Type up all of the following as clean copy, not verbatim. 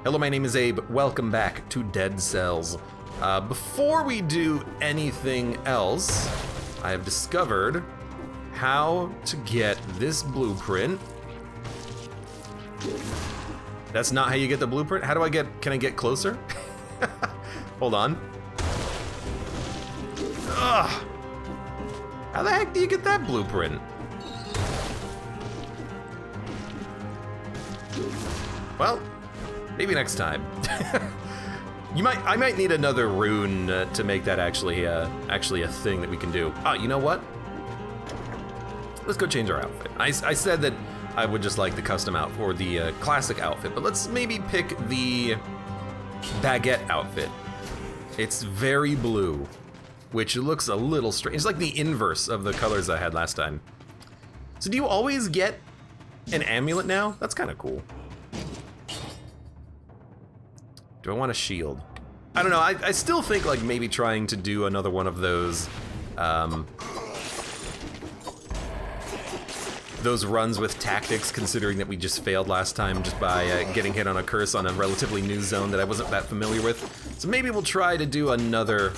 Hello, my name is Abe. Welcome back to Dead Cells. Before we do anything else, I have discovered how to get this blueprint. That's not how you get the blueprint? How do I get, can I get closer? Hold on. Ugh. How the heck do you get that blueprint? Well, maybe next time. I might need another rune to make that actually a thing that we can do. Oh, you know what? Let's go change our outfit. I said that I would just like the custom outfit or the classic outfit, but let's maybe pick the baguette outfit. It's very blue, which looks a little strange. It's like the inverse of the colors I had last time. So do you always get an amulet now? That's kind of cool. Do I want a shield? I don't know, I still think like maybe trying to do another one of those runs with tactics, considering that we just failed last time just by getting hit on a curse on a relatively new zone that I wasn't that familiar with. So maybe we'll try to do another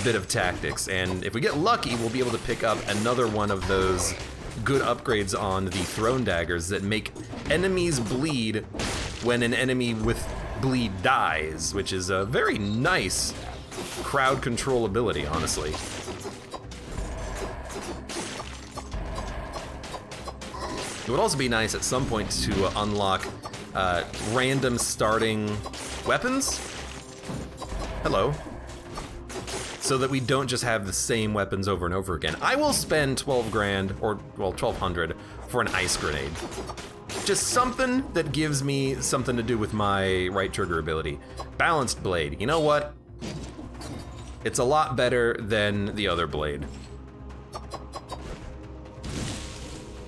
bit of tactics, and if we get lucky, we'll be able to pick up another one of those good upgrades on the thrown daggers that make enemies bleed when an enemy with bleed dies, which is a very nice crowd control ability, honestly. It would also be nice at some point to unlock random starting weapons. Hello. So that we don't just have the same weapons over and over again. I will spend 12 grand, or well, 1,200 for an ice grenade. Just something that gives me something to do with my right trigger ability. Balanced blade, you know what? It's a lot better than the other blade.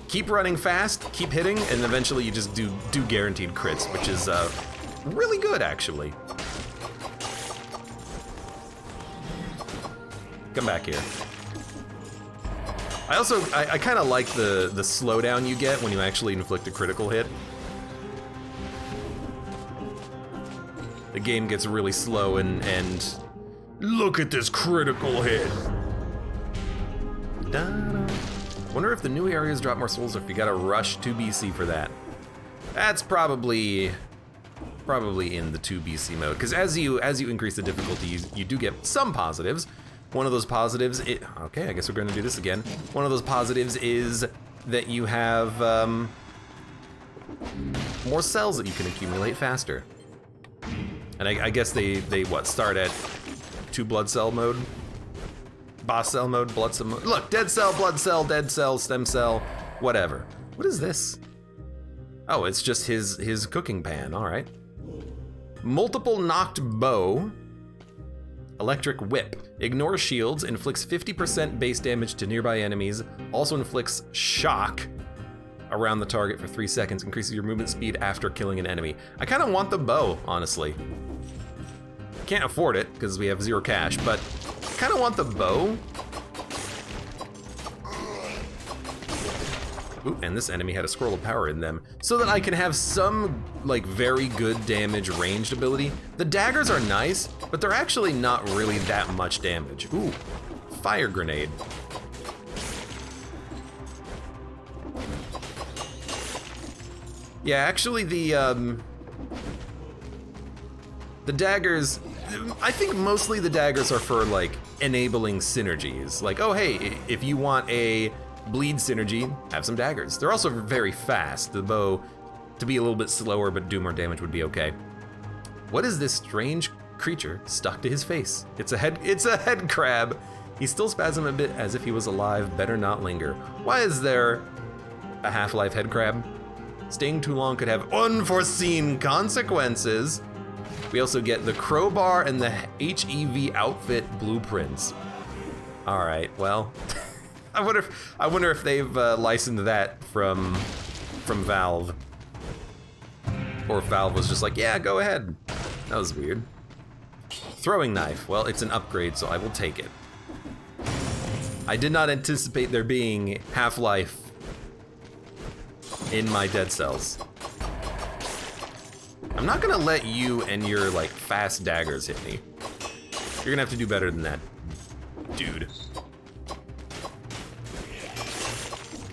Keep running fast, keep hitting, and eventually you just do guaranteed crits, which is really good, actually. Come back here. I kind of like the slowdown you get when you actually inflict a critical hit. The game gets really slow and look at this critical hit. Da-da. Wonder if the new areas drop more souls or if you gotta rush 2 BC for that. That's probably in the 2 BC mode, because as you increase the difficulty, you do get some positives. One of those positives, okay, I guess we're gonna do this again. One of those positives is that you have more cells that you can accumulate faster. And I guess they what, start at 2 blood cell mode? Boss cell mode, blood cell mode. Look, dead cell, blood cell, dead cell, stem cell, whatever. What is this? Oh, it's just his cooking pan, all right. Multiple knocked bow. Electric whip. Ignore shields, inflicts 50% base damage to nearby enemies, also inflicts shock around the target for 3 seconds, increases your movement speed after killing an enemy. I kind of want the bow, honestly. Can't afford it, because we have 0 cash, but I kind of want the bow. Ooh, and this enemy had a scroll of power in them, so that I can have some, like, very good damage ranged ability. The daggers are nice, but they're actually not really that much damage. Ooh, fire grenade. Yeah, actually the daggers, I think mostly the daggers are for, like, enabling synergies. Like, oh hey, if you want a bleed synergy, have some daggers. They're also very fast. The bow, to be a little bit slower but do more damage would be okay. What is this strange creature stuck to his face? It's a head crab. He still spasms a bit as if he was alive. Better not linger. Why is there a half-life head crab? Staying too long could have unforeseen consequences. We also get the crowbar and the HEV outfit blueprints. All right, well, I wonder if they've licensed that from Valve, or if Valve was just like, yeah, go ahead. That was weird. Throwing knife. Well, it's an upgrade, so I will take it. I did not anticipate there being Half-Life in my Dead Cells. I'm not gonna let you and your, like, fast daggers hit me. You're gonna have to do better than that, dude.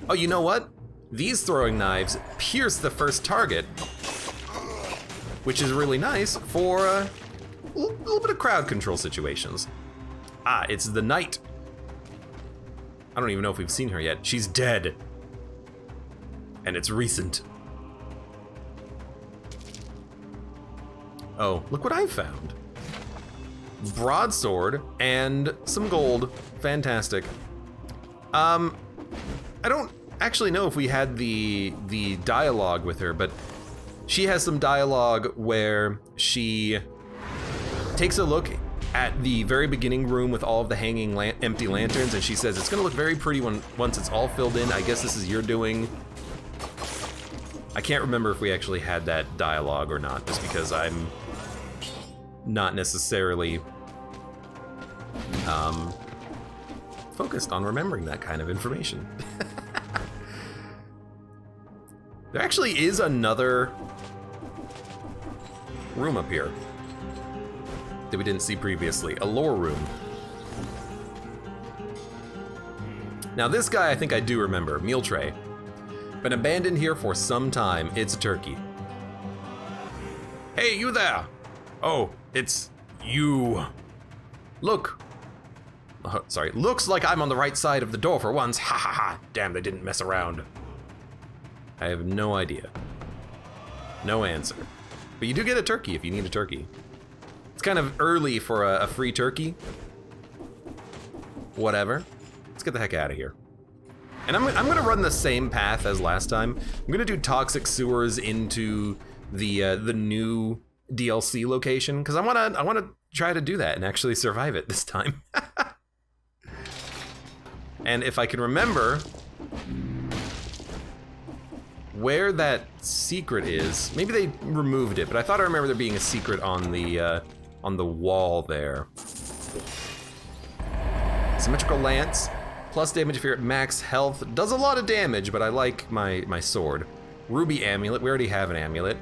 Oh, you know what? These throwing knives pierce the first target, which is really nice for a little bit of crowd control situations. Ah, it's the knight. I don't even know if we've seen her yet. She's dead. And it's recent. Oh, look what I found. Broadsword and some gold. Fantastic. I don't actually know if we had the dialogue with her, but she has some dialogue where she takes a look at the very beginning room with all of the hanging empty lanterns, and she says it's gonna look very pretty once it's all filled in. I guess this is your doing. I can't remember if we actually had that dialogue or not, just because I'm not necessarily focused on remembering that kind of information. There actually is another room up here that we didn't see previously, a lore room. Now this guy I think I do remember, meal tray. Been abandoned here for some time, it's a turkey. Hey, you there! Oh, it's you. Look. Sorry, looks like I'm on the right side of the door for once. Ha ha ha, damn, they didn't mess around. I have no idea. No answer. But you do get a turkey if you need a turkey. It's kind of early for a free turkey. Whatever. Let's get the heck out of here. And I'm gonna run the same path as last time. I'm gonna do toxic sewers into the new DLC location because I wanna try to do that and actually survive it this time. And if I can remember where that secret is, maybe they removed it, but I thought I remember there being a secret on the wall there. Symmetrical lance, plus damage if you're at max health. Does a lot of damage, but I like my sword. Ruby amulet, we already have an amulet.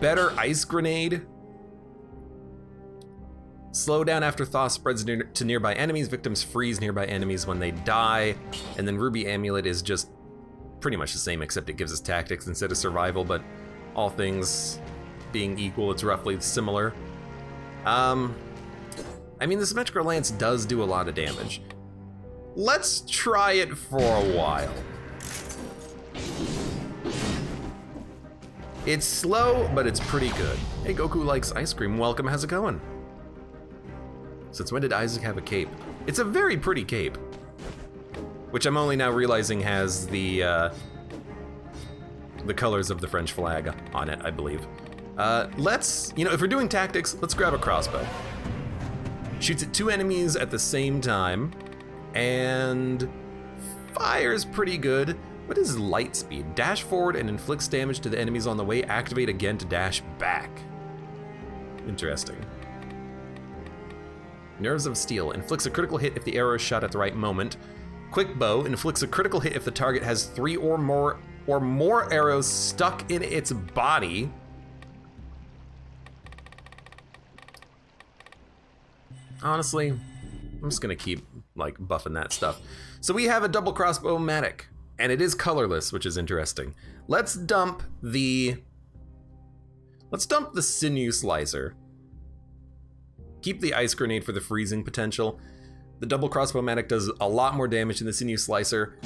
Better ice grenade. Slow down after thaw spreads to nearby enemies. Victims freeze nearby enemies when they die. And then Ruby amulet is just pretty much the same, except it gives us tactics instead of survival, but all things being equal, it's roughly similar. I mean, the symmetrical lance does do a lot of damage. Let's try it for a while. It's slow, but it's pretty good. Hey, Goku likes ice cream. Welcome, how's it going? Since when did Isaac have a cape? It's a very pretty cape, which I'm only now realizing has the colors of the French flag on it, I believe. Let's, if we're doing tactics, let's grab a crossbow. Shoots at 2 enemies at the same time, and fires pretty good. What is light speed? Dash forward and inflicts damage to the enemies on the way. Activate again to dash back. Interesting. Nerves of Steel inflicts a critical hit if the arrow is shot at the right moment. Quick Bow inflicts a critical hit if the target has 3 or more arrows stuck in its body. Honestly, I'm just gonna keep buffing that stuff. So we have a double crossbow-matic, and it is colorless, which is interesting. Let's dump the sinew slicer. Keep the ice grenade for the freezing potential. The double crossbow-matic does a lot more damage than the sinew slicer.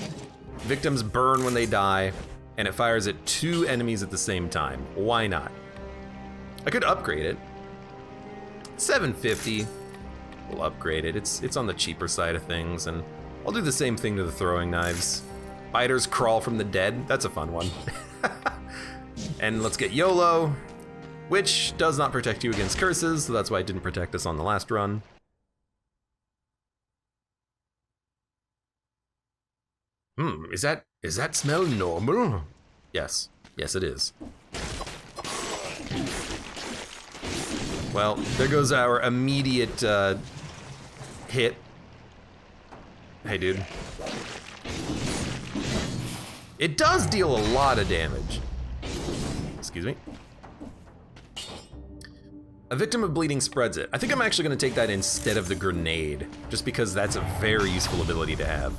Victims burn when they die, and it fires at 2 enemies at the same time. Why not? I could upgrade it. $750. We'll upgrade it. It's on the cheaper side of things, and I'll do the same thing to the throwing knives. Biters crawl from the dead. That's a fun one. And let's get YOLO, which does not protect you against curses, so that's why it didn't protect us on the last run. Is that smell normal? Yes. Yes, it is. Well, there goes our immediate hit. Hey, dude. It does deal a lot of damage. Excuse me. A victim of bleeding spreads it. I think I'm actually gonna take that instead of the grenade, just because that's a very useful ability to have.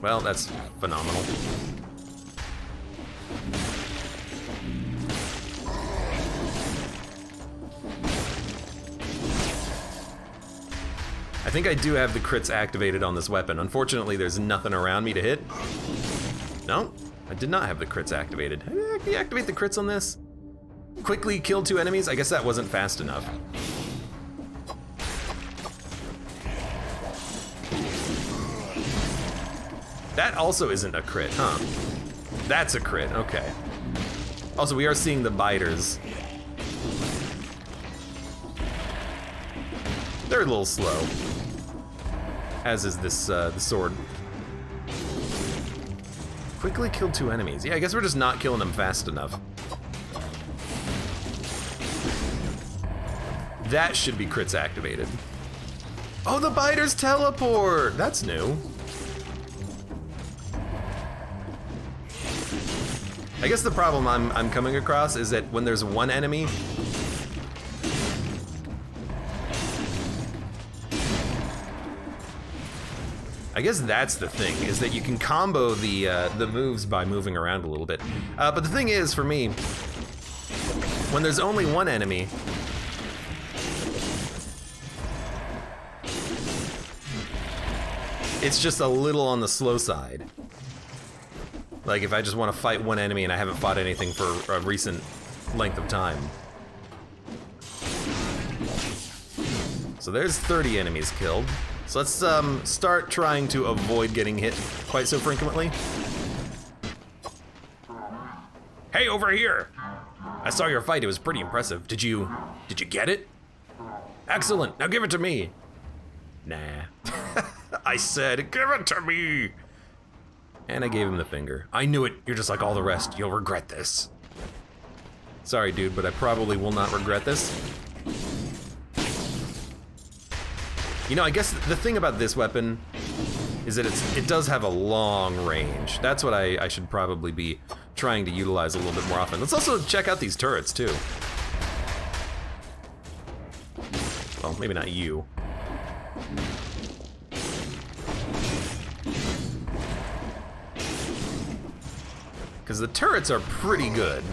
Well, that's phenomenal. I think I do have the crits activated on this weapon. Unfortunately, there's nothing around me to hit. No, I did not have the crits activated. Can you activate the crits on this? Quickly kill 2 enemies? I guess that wasn't fast enough. That also isn't a crit, huh? That's a crit, okay. Also, we are seeing the biters. They're a little slow. As is this, the sword. Quickly kill 2 enemies. Yeah, I guess we're just not killing them fast enough. That should be crits activated. Oh, the biters teleport! That's new. I guess the problem I'm coming across is that when there's one enemy, I guess that's the thing, is that you can combo the moves by moving around a little bit. But the thing is, for me, when there's only one enemy, it's just a little on the slow side. Like if I just want to fight one enemy and I haven't fought anything for a recent length of time. So there's 30 enemies killed. So let's start trying to avoid getting hit quite so frequently. Hey, over here! I saw your fight, it was pretty impressive. Did you get it? Excellent, now give it to me. Nah. I said, give it to me! And I gave him the finger. I knew it, you're just like all the rest, you'll regret this. Sorry, dude, but I probably will not regret this. You know, I guess the thing about this weapon is that it does have a long range. That's what I should probably be trying to utilize a little bit more often. Let's also check out these turrets, too. Well, maybe not you. Because the turrets are pretty good.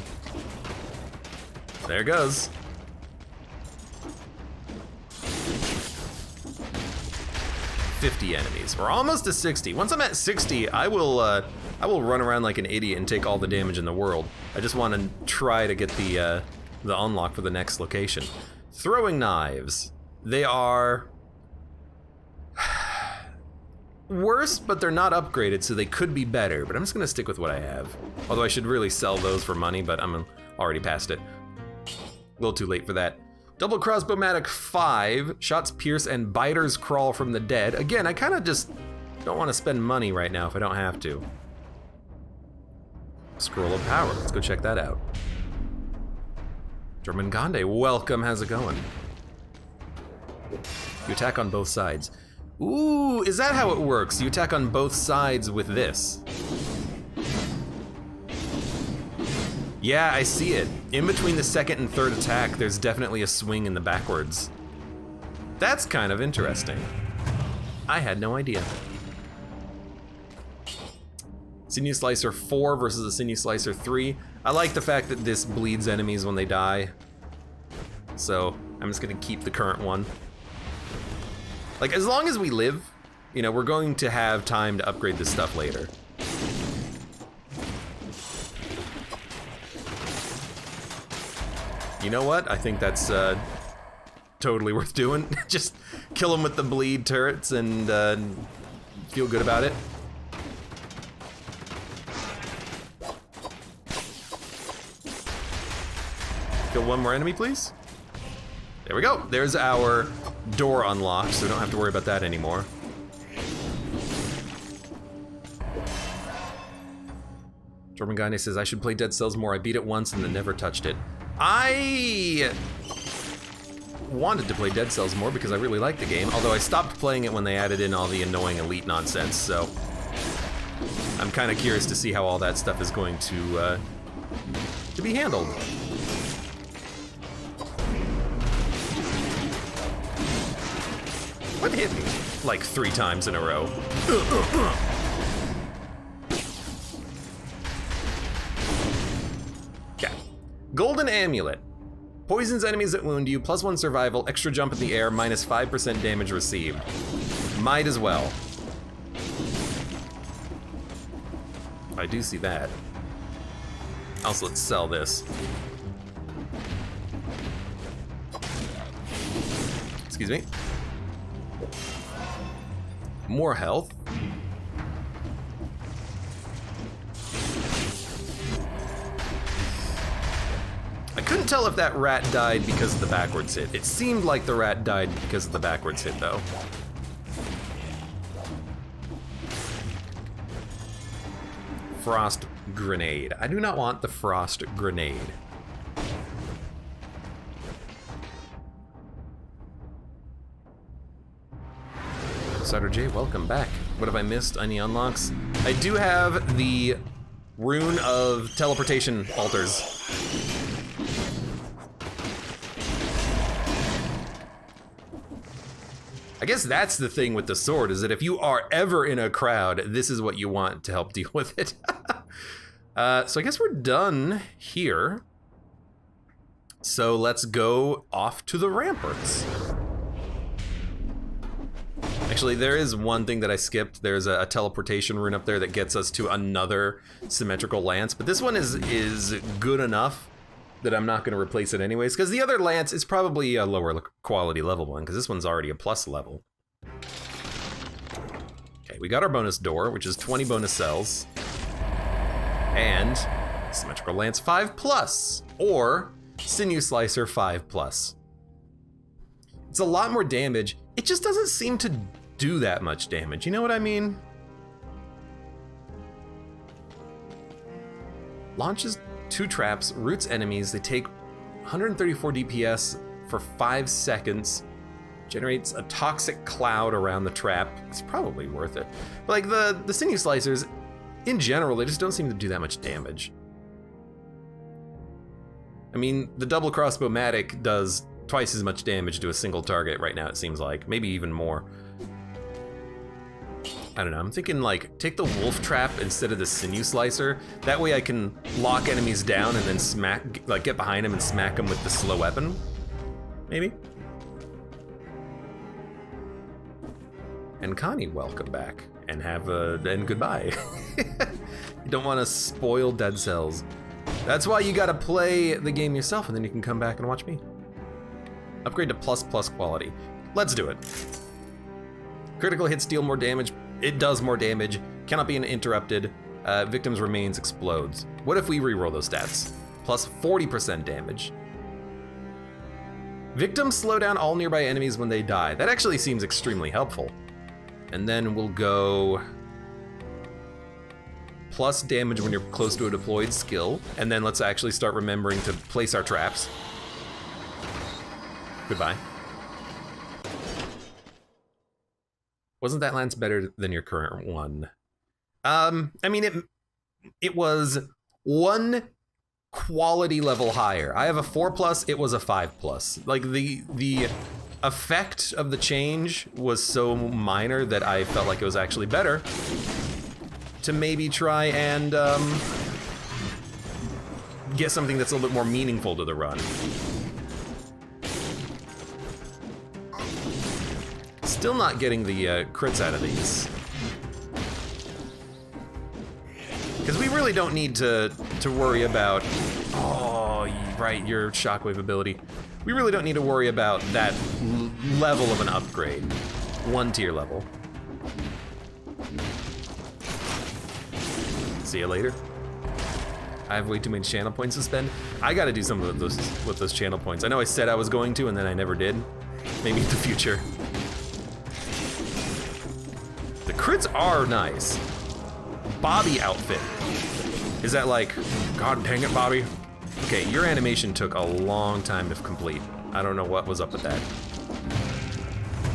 There it goes. $50 enemies. We're almost to 60. Once I'm at 60, I will run around like an idiot and take all the damage in the world. I just want to try to get the unlock for the next location. Throwing knives. They are worse, but they're not upgraded, so they could be better. But I'm just gonna stick with what I have. Although I should really sell those for money, but I'm already past it. A little too late for that. Double crossbow-matic 5, shots pierce and biters crawl from the dead. Again, I kind of just don't want to spend money right now if I don't have to. Scroll of power, let's go check that out. Jormungandr, welcome, how's it going? You attack on both sides. Ooh, is that how it works? You attack on both sides with this. Yeah, I see it. In between the second and third attack, there's definitely a swing in the backwards. That's kind of interesting. I had no idea. Sinew Slicer 4 versus a Sinew Slicer 3. I like the fact that this bleeds enemies when they die. So I'm just gonna keep the current one. Like, as long as we live, you know, we're going to have time to upgrade this stuff later. You know what? I think that's totally worth doing. Just kill them with the bleed turrets and feel good about it. Kill one more enemy, please. There we go. There's our door unlocked, so we don't have to worry about that anymore. Jormungandr says, I should play Dead Cells more. I beat it once and then never touched it. I wanted to play Dead Cells more because I really liked the game, although I stopped playing it when they added in all the annoying elite nonsense, so I'm kind of curious to see how all that stuff is going to to be handled. What hit me? Like 3 times in a row. Okay. Golden Amulet. Poisons enemies that wound you, +1 survival, extra jump in the air, -5% damage received. Might as well. I do see that. Also, let's sell this. Excuse me. More health. I couldn't tell if that rat died because of the backwards hit. It seemed like the rat died because of the backwards hit, though. Frost grenade. I do not want the frost grenade. Cider J, welcome back. What have I missed? Any unlocks? I do have the rune of teleportation altars. I guess that's the thing with the sword, is that if you are ever in a crowd, this is what you want to help deal with it. So I guess we're done here. So let's go off to the ramparts. Actually, there is one thing that I skipped. There's a teleportation rune up there that gets us to another symmetrical lance, but this one is good enough that I'm not going to replace it anyways, because the other lance is probably a lower quality level one, because this one's already a plus level. Okay, we got our bonus door, which is 20 bonus cells, and symmetrical lance 5+, or sinew slicer 5+. It's a lot more damage. It just doesn't seem to do that much damage. You know what I mean? Launches 2 traps, roots enemies. They take 134 DPS for 5 seconds. Generates a toxic cloud around the trap. It's probably worth it. But like the sinew slicers, in general, they just don't seem to do that much damage. I mean, the double crossbow-matic does twice as much damage to a single target right now, it seems like. Maybe even more. I don't know, I'm thinking like, take the wolf trap instead of the sinew slicer. That way I can lock enemies down and then get behind them and smack them with the slow weapon. Maybe? And Connie, welcome back. And and goodbye. You don't want to spoil dead cells. That's why you gotta play the game yourself, and then you can come back and watch me. Upgrade to ++ quality. Let's do it. Critical hits deal more damage. It does more damage. Cannot be interrupted. Victim's remains explodes. What if we reroll those stats? Plus 40% damage. Victims slow down all nearby enemies when they die. That actually seems extremely helpful. And then we'll go plus damage when you're close to a deployed skill. And then let's actually start remembering to place our traps. Goodbye. Wasn't that lance better than your current one? I mean, it was 1 quality level higher. I have a 4+, it was a 5+. Like the effect of the change was so minor that I felt like it was actually better to maybe try and get something that's a little bit more meaningful to the run. Still not getting the crits out of these. Because we really don't need to worry about, oh, right, your shockwave ability. We really don't need to worry about that level of an upgrade. 1 tier level. See you later. I have way too many channel points to spend. I gotta do something with those channel points. I know I said I was going to, and then I never did. Maybe in the future. The crits are nice. Bobby outfit. Is that like, God dang it, Bobby? Okay, your animation took a long time to complete. I don't know what was up with that.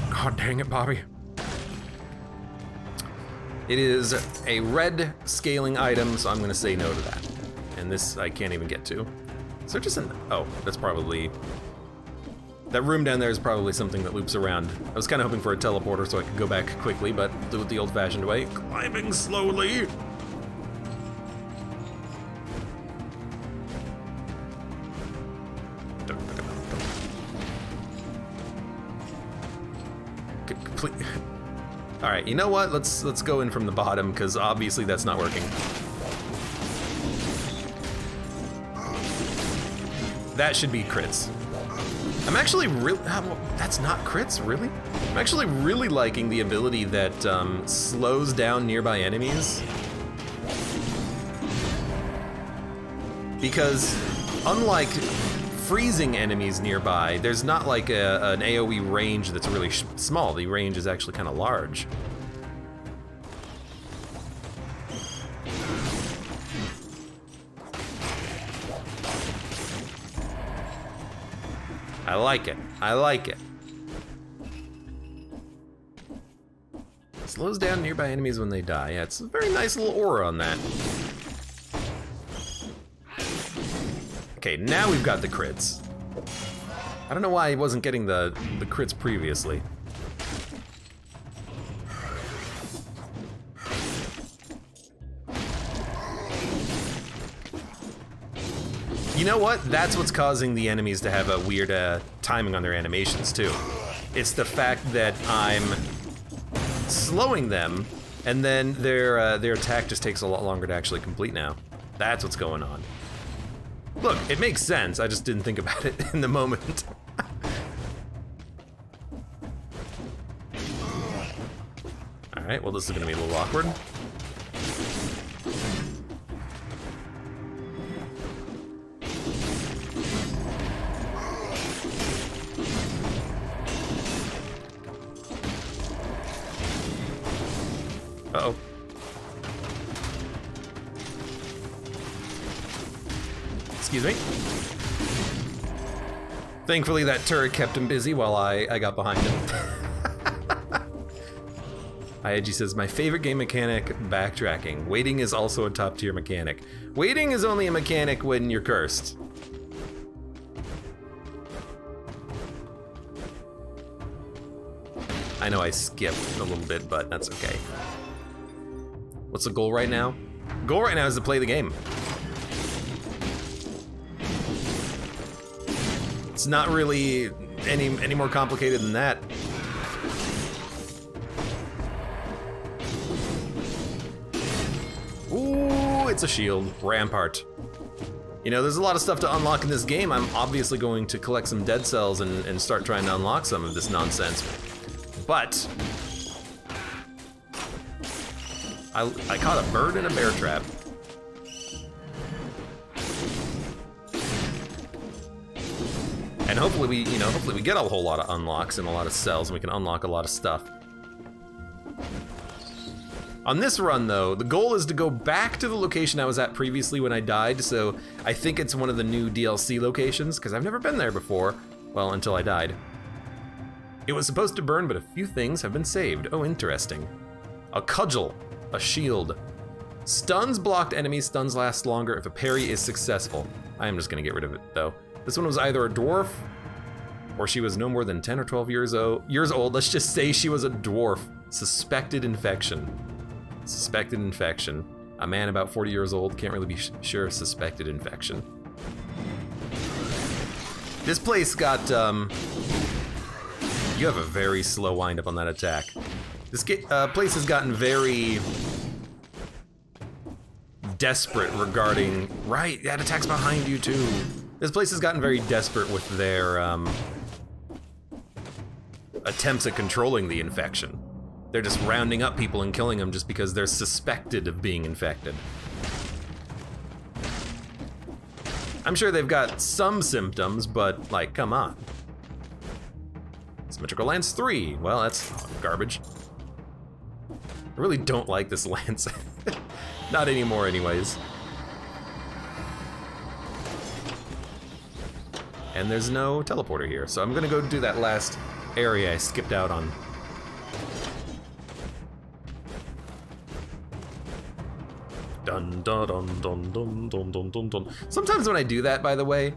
God dang it, Bobby. It is a red scaling item, so I'm gonna say no to that. and this I can't even get to. Is there just an... Oh, that's probably... That room down there is probably something that loops around. I was kind of hoping for a teleporter so I could go back quickly, but do it the old-fashioned way. Climbing slowly! Complete... Alright, you know what? Let's go in from the bottom, because obviously that's not working. That should be crits. I'm actually really... that's not crits, really? I'm actually really liking the ability that slows down nearby enemies. Because unlike freezing enemies nearby, there's not like an AoE range that's really small. The range is actually kind of large. I like it. I like it. Slows down nearby enemies when they die. Yeah, it's a very nice little aura on that. Okay, now we've got the crits. I don't know why I wasn't getting the crits previously. You know what? That's what's causing the enemies to have a weird timing on their animations too. It's the fact that I'm slowing them, and then their attack just takes a lot longer to actually complete now. That's what's going on. Look, it makes sense. I just didn't think about it in the moment. All right. Well, this is gonna be a little awkward. Uh-oh. Excuse me. Thankfully, that turret kept him busy while I got behind him. Ig says, my favorite game mechanic, backtracking. Waiting is also a top tier mechanic. Waiting is only a mechanic when you're cursed. I know I skipped a little bit, but that's okay. What's the goal right now? Goal right now is to play the game. It's not really any more complicated than that. Ooh, it's a shield. Rampart. You know, there's a lot of stuff to unlock in this game. I'm obviously going to collect some dead cells and start trying to unlock some of this nonsense. But I caught a bird in a bear trap. And hopefully we get a whole lot of unlocks and a lot of cells, and we can unlock a lot of stuff. On this run, though, the goal is to go back to the location I was at previously when I died, so I think it's one of the new DLC locations, because I've never been there before, well, until I died. It was supposed to burn, but a few things have been saved. Oh, interesting. A cudgel, a shield. Stuns blocked enemies, stuns last longer if a parry is successful. I am just gonna get rid of it, though. This one was either a dwarf, or she was no more than 10 or 12 years old. Let's just say she was a dwarf. Suspected infection. Suspected infection. A man about 40 years old, can't really be sure. Suspected infection. This place got, you have a very slow wind up on that attack. This place has gotten very desperate regarding, right, that attack's behind you too. This place has gotten very desperate with their attempts at controlling the infection. They're just rounding up people and killing them just because they're suspected of being infected. I'm sure they've got some symptoms, but like, come on. Symmetrical Lance 3, well, that's garbage. I really don't like this lance. Not anymore anyways. And there's no teleporter here, so I'm gonna go do that last area I skipped out on. Dun dun dun dun dun dun dun dun dun. Sometimes when I do that, by the way,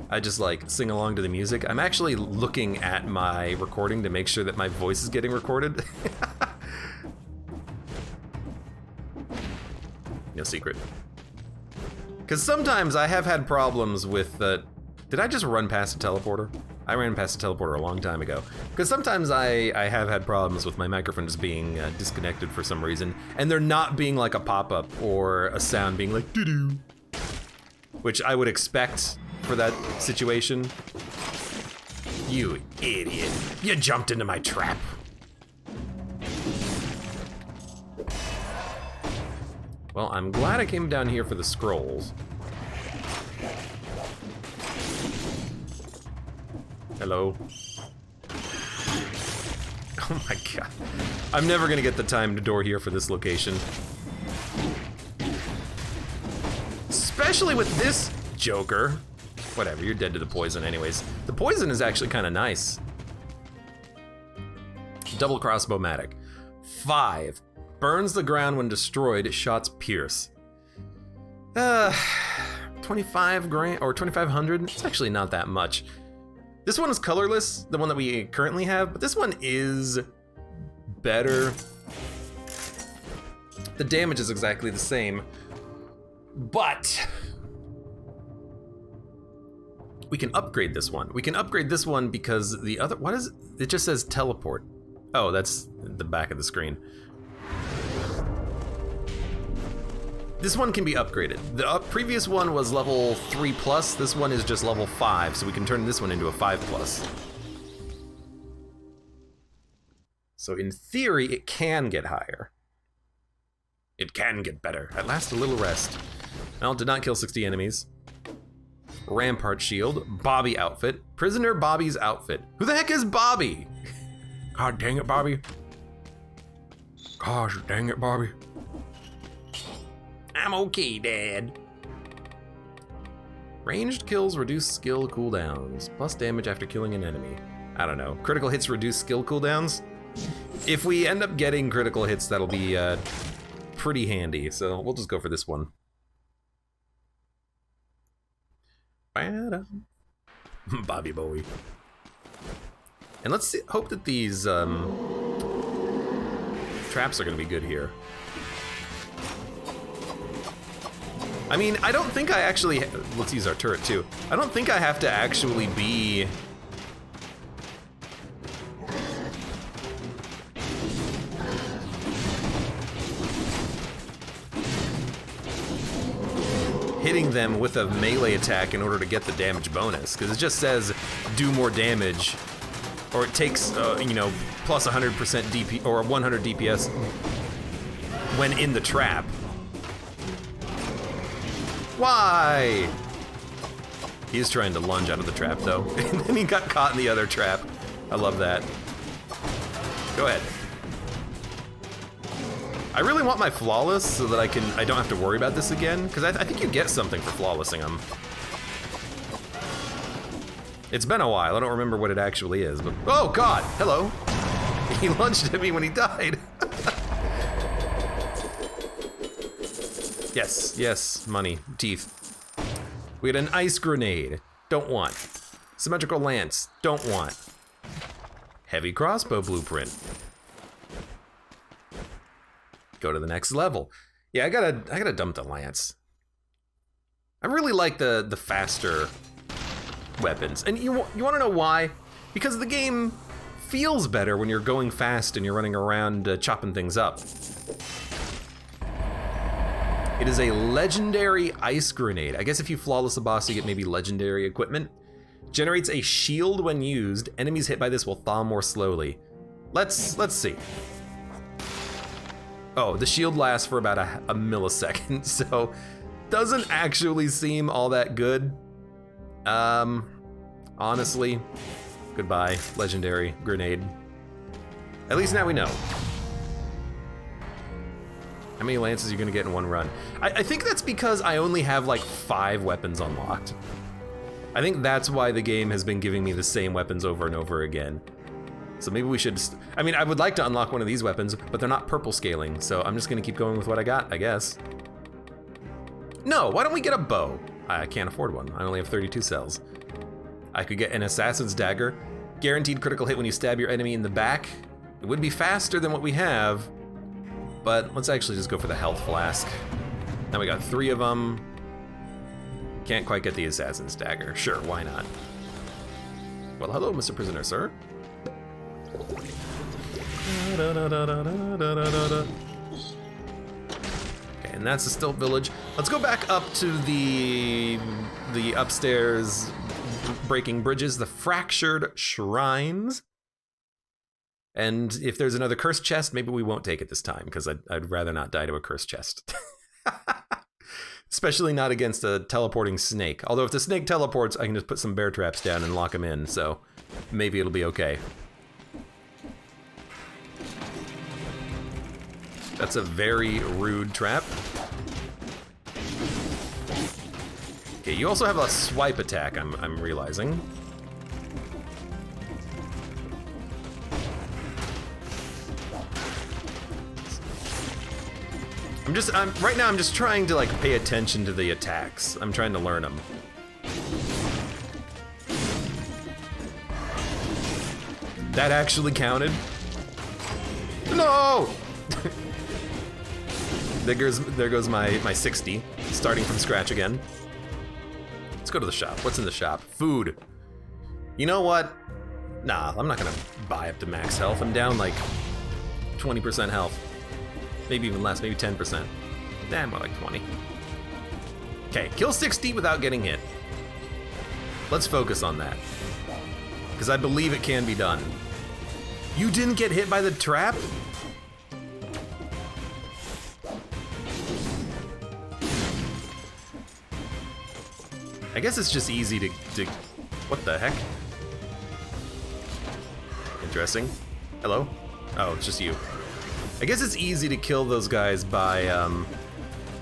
I just like sing along to the music. I'm actually looking at my recording to make sure that my voice is getting recorded. No secret. Because sometimes I have had problems with the... Did I just run past a teleporter? I ran past a teleporter a long time ago. Because sometimes I have had problems with my microphone just being disconnected for some reason, and there not being like a pop-up or a sound being like doo-doo, which I would expect for that situation. You idiot. You jumped into my trap. Well, I'm glad I came down here for the scrolls. Hello. Oh my god. I'm never gonna get the time to door here for this location. Especially with this Joker. Whatever, you're dead to the poison anyways. The poison is actually kind of nice. Double crossbow-matic. 5. Burns the ground when destroyed, shots pierce. 25 grand, or 2,500? It's actually not that much. This one is colorless, the one that we currently have, but this one is better. The damage is exactly the same, but we can upgrade this one. We can upgrade this one because the other, what is it? It just says teleport. Oh, that's the back of the screen. This one can be upgraded. The previous one was level 3+, this one is just level 5, so we can turn this one into a 5+. So in theory, it can get higher. It can get better. At last, a little rest. Well, did not kill 60 enemies. Rampart shield, Bobby outfit, prisoner Bobby's outfit. Who the heck is Bobby? God dang it, Bobby. Gosh dang it, Bobby. I'm okay, Dad. Ranged kills reduce skill cooldowns, plus damage after killing an enemy. I don't know. Critical hits reduce skill cooldowns? If we end up getting critical hits, that'll be pretty handy, so we'll just go for this one. Bobby Bowie. And let's see, hope that these traps are gonna be good here. I mean, I don't think I actually, let's use our turret too. I don't think I have to actually be hitting them with a melee attack in order to get the damage bonus, because it just says do more damage, or it takes, you know, plus 100% DP, or 100 DPS when in the trap. Why? He's trying to lunge out of the trap though, and then he got caught in the other trap. I love that. Go ahead. I really want my flawless so that I don't have to worry about this again, because I think you get something for flawlessing them. It's been a while, I don't remember what it actually is, but oh god, hello. He lunged at me when he died. Yes, yes, money, teeth. We had an ice grenade, don't want. Symmetrical lance, don't want. Heavy crossbow blueprint. Go to the next level. Yeah, I gotta dump the lance. I really like the faster weapons, and you want to know why? Because the game feels better when you're going fast and you're running around chopping things up. It is a legendary ice grenade. I guess if you flawless a boss, you get maybe legendary equipment. Generates a shield when used. Enemies hit by this will thaw more slowly. Let's see. Oh, the shield lasts for about a millisecond, so doesn't actually seem all that good. Honestly, goodbye, legendary grenade. At least now we know. How many lances are you gonna get in one run? I think that's because I only have like 5 weapons unlocked. I think that's why the game has been giving me the same weapons over and over again. So maybe we should, I mean, I would like to unlock one of these weapons, but they're not purple scaling, so I'm just gonna keep going with what I got, I guess. No, why don't we get a bow? I can't afford one. I only have 32 cells. I could get an assassin's dagger. Guaranteed critical hit when you stab your enemy in the back. It would be faster than what we have, but let's actually just go for the health flask. Now we got 3 of them. Can't quite get the assassin's dagger. Sure, why not? Well, hello, Mr. Prisoner, sir. Okay, and that's the Stilt Village. Let's go back up to the upstairs breaking bridges, the fractured shrines. And if there's another cursed chest, maybe we won't take it this time, because I'd rather not die to a cursed chest. Especially not against a teleporting snake. Although if the snake teleports, I can just put some bear traps down and lock him in, so maybe it'll be okay. That's a very rude trap. Okay, you also have a swipe attack, I'm realizing. Right now I'm just trying to like pay attention to the attacks. I'm trying to learn them. That actually counted? No! There goes my 60, starting from scratch again. Let's go to the shop. What's in the shop? Food. You know what? Nah, I'm not gonna buy up to max health. I'm down like 20% health. Maybe even less, maybe 10%. Nah, more like 20. Okay, kill 60 without getting hit. Let's focus on that. Because I believe it can be done. You didn't get hit by the trap? I guess it's just easy to what the heck? Interesting. Hello? Oh, it's just you. I guess it's easy to kill those guys by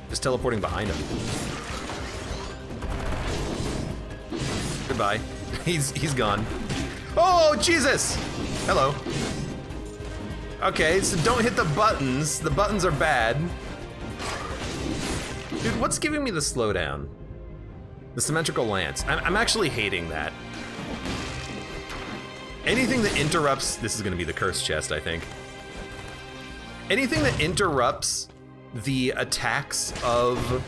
just teleporting behind them. Goodbye. He's gone. Oh, Jesus! Hello. Okay, so don't hit the buttons. The buttons are bad. Dude, what's giving me the slowdown? The symmetrical lance. I'm actually hating that. Anything that interrupts... This is going to be the cursed chest, I think. Anything that interrupts the attacks of...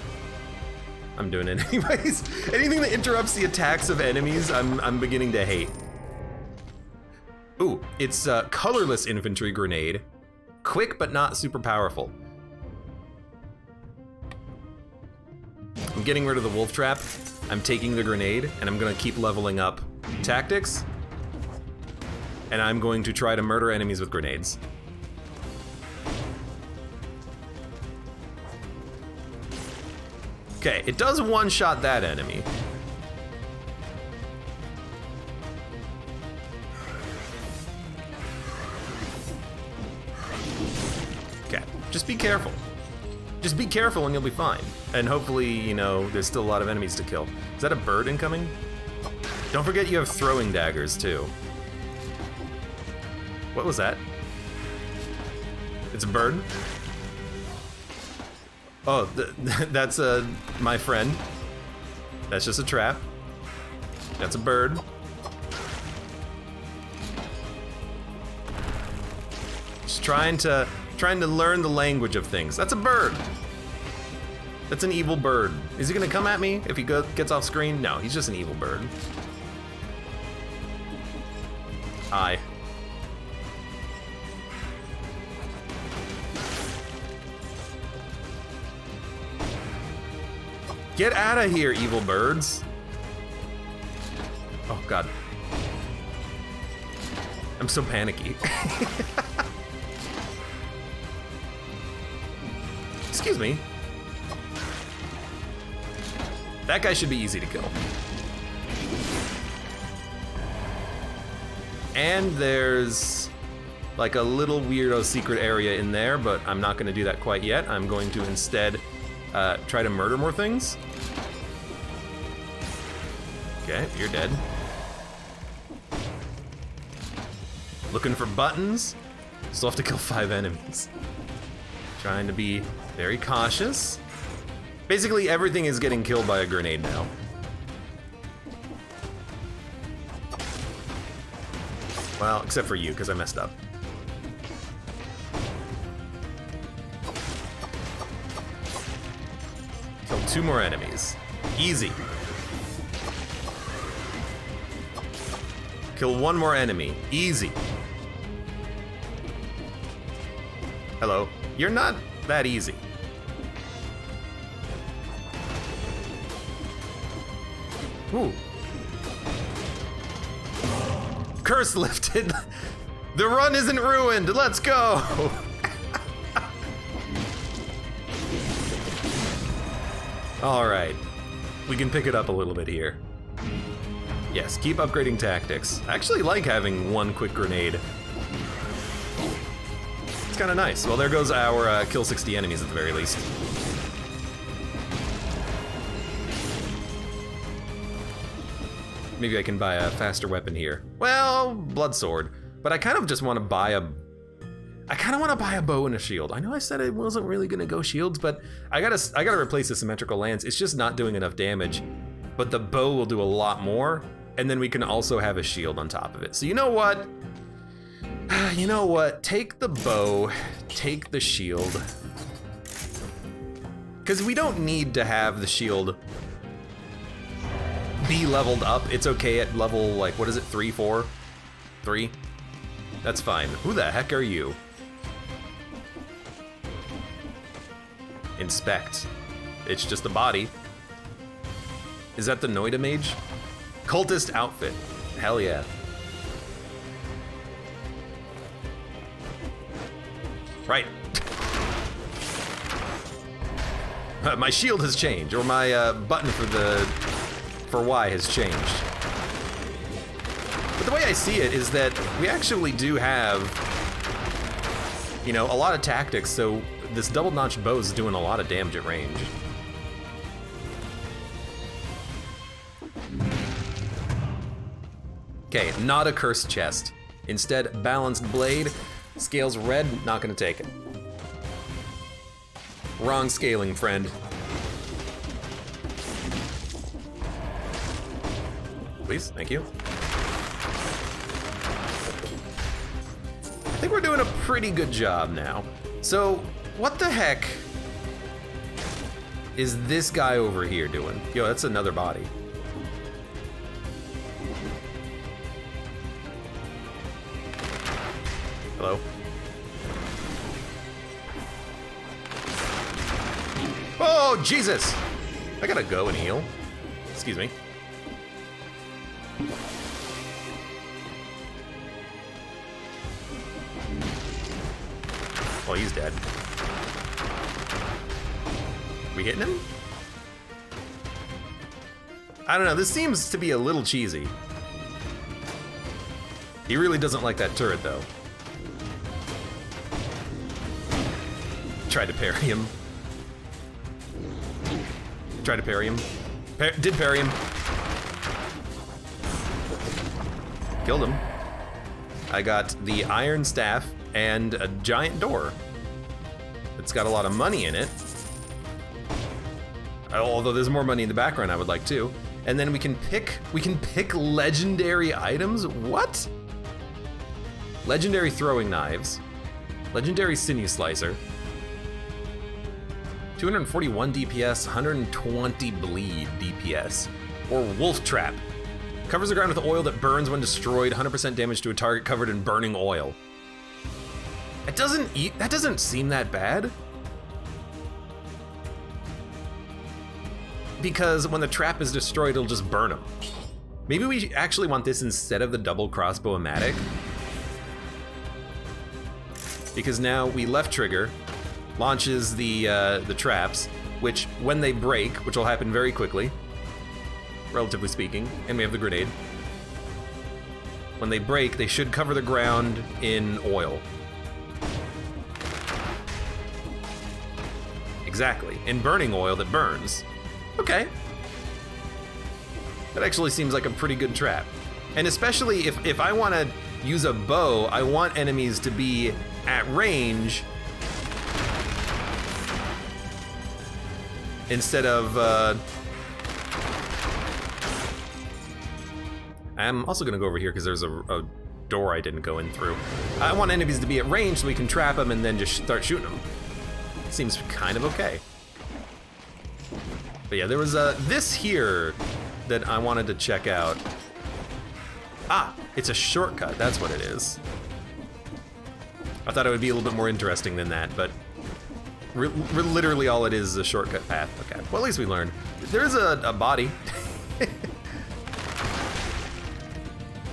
I'm doing it anyways. Anything that interrupts the attacks of enemies, I'm beginning to hate. Ooh, it's a colorless infantry grenade. Quick, but not super powerful. I'm getting rid of the wolf trap. I'm taking the grenade, and I'm gonna keep leveling up tactics. And I'm going to try to murder enemies with grenades. Okay, it does one-shot that enemy. Okay, just be careful. Just be careful and you'll be fine. And hopefully, you know, there's still a lot of enemies to kill. Is that a bird incoming? Don't forget you have throwing daggers too. What was that? It's a bird? Oh, that's my friend. That's just a trap. That's a bird. Just trying to learn the language of things. That's a bird. That's an evil bird. Is he gonna come at me if he gets off screen? No, he's just an evil bird. Hi. Get out of here, evil birds. Oh, God. I'm so panicky. Excuse me. That guy should be easy to kill. And there's like a little weirdo secret area in there, but I'm not gonna do that quite yet. I'm going to instead try to murder more things. Okay, you're dead. Looking for buttons. Still have to kill 5 enemies. Trying to be very cautious. Basically, everything is getting killed by a grenade now. Well, except for you, because I messed up. Kill 2 more enemies. Easy. Kill 1 more enemy. Easy. Hello. You're not that easy. Ooh. Curse lifted. The run isn't ruined. Let's go. All right. We can pick it up a little bit here. Yes, keep upgrading tactics. I actually like having 1 quick grenade. It's kind of nice. Well, there goes our kill 60 enemies at the very least. Maybe I can buy a faster weapon here. Well, blood sword. But I kind of just want to buy a... I kind of want to buy a bow and a shield. I know I said I wasn't really gonna go shields, but I gotta replace the symmetrical lance. It's just not doing enough damage. But the bow will do a lot more, and then we can also have a shield on top of it. So you know what? You know what? Take the bow, take the shield. Because we don't need to have the shield be leveled up. It's okay at level, like, what is it, 3, 4? 3? That's fine. Who the heck are you? Inspect. It's just a body. Is that the Noida Mage? Cultist outfit. Hell yeah. Right. My shield has changed, or my button for Y has changed. But the way I see it is that we actually do have, you know, a lot of tactics, so this double-notched bow is doing a lot of damage at range. Okay, not a cursed chest. Instead, balanced blade. Scales red, not gonna take it. Wrong scaling, friend. Please, thank you. I think we're doing a pretty good job now. So, what the heck is this guy over here doing? Yo, that's another body. Hello? Oh, Jesus! I gotta go and heal. Excuse me. Oh, he's dead. We hitting him? I don't know, this seems to be a little cheesy. He really doesn't like that turret, though. Tried to parry him. Tried to parry him. Did parry him. Killed him. I got the iron staff and a giant door. It's got a lot of money in it. Although there's more money in the background I would like too. And then we can pick legendary items? What? Legendary throwing knives. Legendary sinew slicer. 241 DPS, 120 bleed DPS. Or wolf trap. Covers the ground with oil that burns when destroyed, 100% damage to a target covered in burning oil. That doesn't seem that bad. Because when the trap is destroyed, it'll just burn them. Maybe we actually want this instead of the double crossbow-o-matic. Because now we left trigger, launches the traps, which when they break, which will happen very quickly, relatively speaking, and we have the grenade. When they break, they should cover the ground in oil. Exactly, in burning oil that burns. Okay. That actually seems like a pretty good trap. And especially if I want to use a bow, I want enemies to be at range instead of... I'm also gonna go over here because there's a door I didn't go in through. I want enemies to be at range so we can trap them and then just start shooting them. Seems kind of okay. But yeah, there was this here that I wanted to check out. Ah, it's a shortcut, that's what it is. I thought it would be a little bit more interesting than that, but literally all it is a shortcut path. Okay, well at least we learned. There's a body.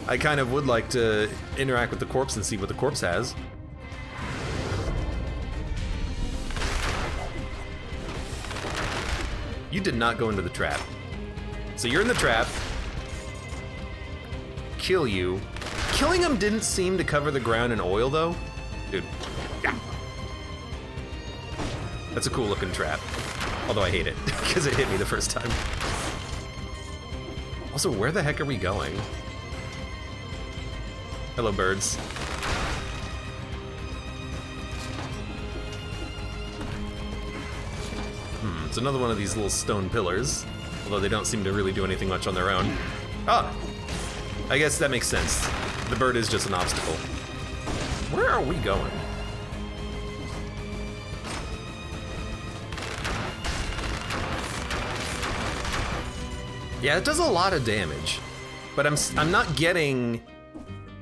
I kind of would like to interact with the corpse and see what the corpse has. You did not go into the trap. So you're in the trap. Kill you. Killing him didn't seem to cover the ground in oil though. Dude, yeah. That's a cool looking trap. Although I hate it, because it hit me the first time. Also, where the heck are we going? Hello, birds. It's another one of these little stone pillars, although they don't seem to really do anything much on their own. Ah! I guess that makes sense. The bird is just an obstacle. Where are we going? Yeah, it does a lot of damage, but I'm not getting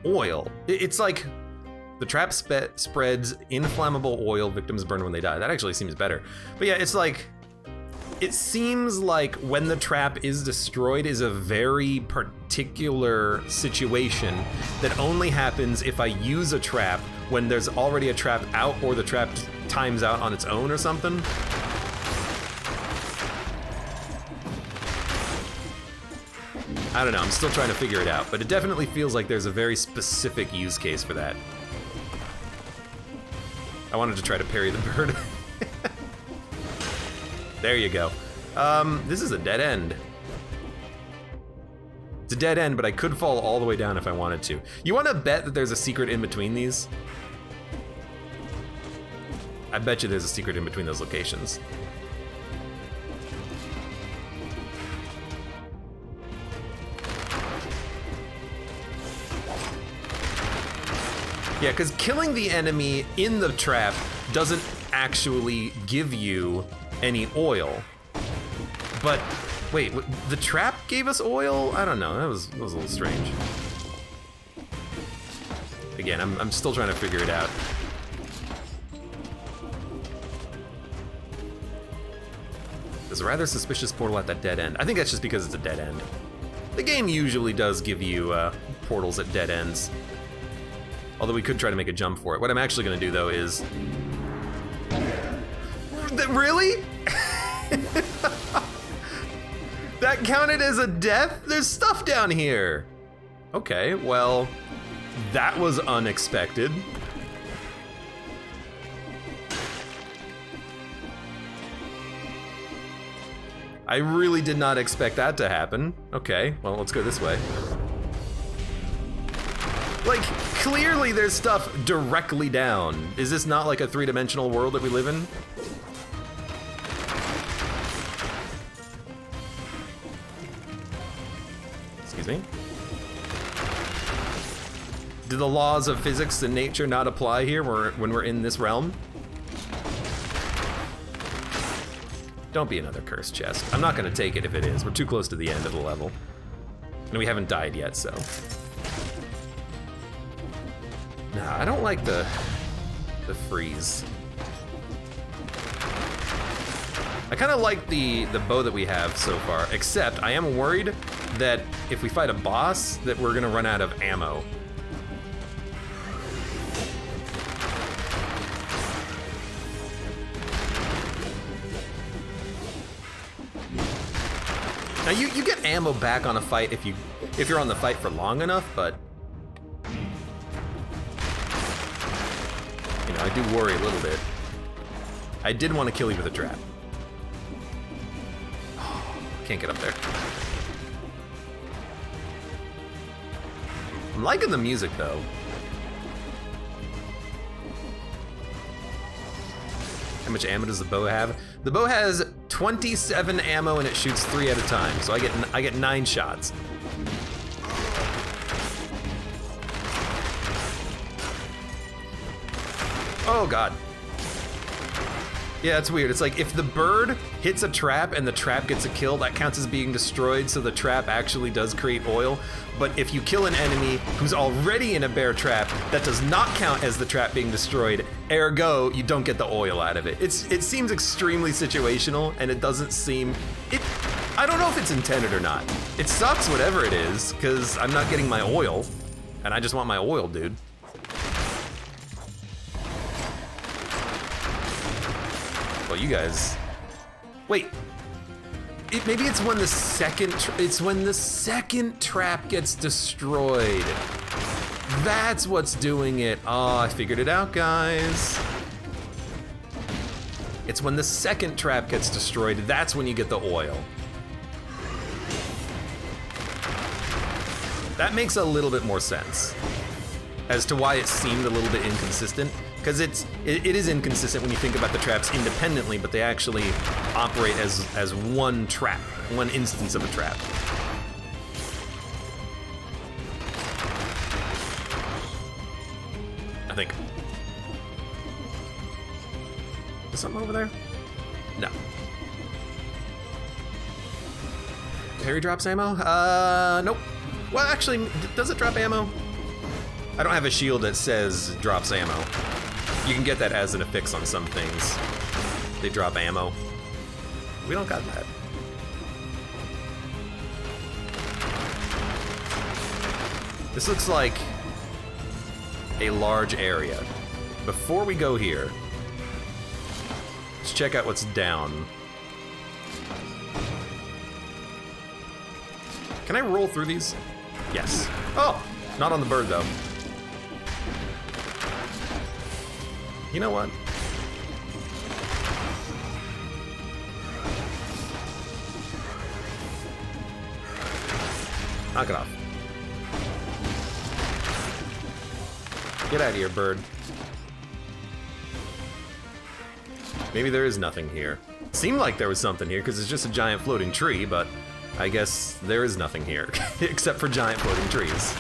oil. It's like the trap spreads inflammable oil, victims burn when they die. That actually seems better. But yeah, it's like, it seems like when the trap is destroyed is a very particular situation that only happens if I use a trap when there's already a trap out or the trap times out on its own or something. I don't know, I'm still trying to figure it out, but it definitely feels like there's a very specific use case for that. I wanted to try to parry the bird. There you go. This is a dead end. It's a dead end, but I could fall all the way down if I wanted to. You want to bet that there's a secret in between these? I bet you there's a secret in between those locations. Yeah, because killing the enemy in the trap doesn't actually give you any oil. But, wait, the trap gave us oil? I don't know, that was a little strange. Again, I'm still trying to figure it out. There's a rather suspicious portal at that dead end. I think that's just because it's a dead end. The game usually does give you portals at dead ends. Although we could try to make a jump for it. What I'm actually gonna do though is... Really? That counted as a death? There's stuff down here. Okay, well, that was unexpected. I really did not expect that to happen. Okay, well, let's go this way. Like, clearly there's stuff directly down. Is this not like a three-dimensional world that we live in? Excuse me? Do the laws of physics and nature not apply here when we're in this realm? Don't be another cursed chest. I'm not gonna take it if it is. We're too close to the end of the level. And we haven't died yet, so. Nah, I don't like the freeze. I kind of like the bow that we have so far, except I am worried that if we fight a boss, that we're gonna run out of ammo. Now you get ammo back on a fight if you're on the fight for long enough, but you know, I do worry a little bit. I did want to kill you with a trap. Oh, can't get up there. I'm liking the music though. How much ammo does the bow have? The bow has 27 ammo and it shoots 3 at a time, so I get 9 shots. Oh god. Yeah, it's weird. It's like if the bird hits a trap and the trap gets a kill, that counts as being destroyed, so the trap actually does create oil. But if you kill an enemy who's already in a bear trap, that does not count as the trap being destroyed. Ergo, you don't get the oil out of it. It seems extremely situational, and it doesn't seem... I don't know if it's intended or not. It sucks, whatever it is, because I'm not getting my oil, and I just want my oil, dude. Well, you guys... Wait. Maybe it's when the second trap gets destroyed. That's what's doing it. Oh, I figured it out, guys. It's when the second trap gets destroyed, that's when you get the oil. That makes a little bit more sense as to why it seemed a little bit inconsistent. Because it is inconsistent when you think about the traps independently, but they actually operate as one trap, one instance of a trap. I think. Is something over there? No. Parry drops ammo? Nope. Well, actually, does it drop ammo? I don't have a shield that says drops ammo. You can get that as an affix on some things. They drop ammo. We don't got that. This looks like a large area. Before we go here, let's check out what's down. Can I roll through these? Yes. Oh, not on the bird though. You know what? Knock it off. Get out of here, bird. Maybe there is nothing here. Seemed like there was something here because it's just a giant floating tree, but I guess there is nothing here except for giant floating trees.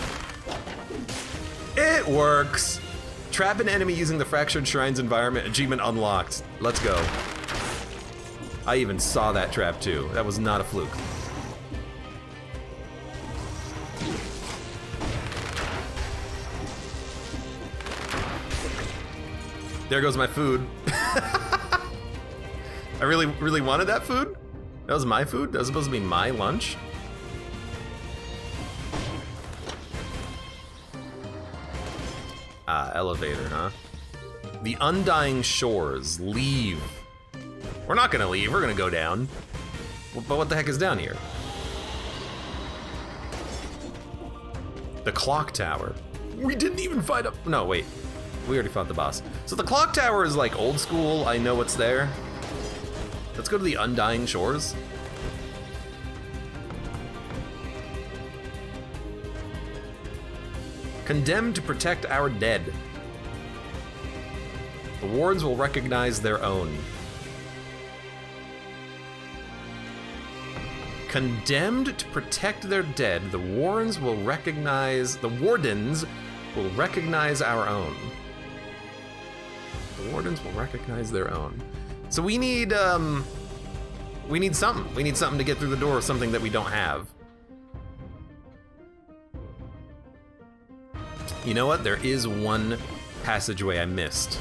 It works! Trap an enemy using the Fractured Shrines environment. Achievement unlocked. Let's go. I even saw that trap too. That was not a fluke. There goes my food. I really wanted that food? That was my food? That was supposed to be my lunch? Elevator, huh? The Undying Shores. Leave. We're not gonna leave, we're gonna go down. But what the heck is down here? The Clock Tower. We didn't even fight up. No, wait. We already fought the boss. So the Clock Tower is like old school. I know what's there. Let's go to the Undying Shores. Condemned to protect our dead. The wards will recognize their own. Condemned to protect their dead, the wardens will recognize our own. The wardens will recognize their own. So we need something. We need something to get through the door, something that we don't have. You know what? There is one passageway I missed.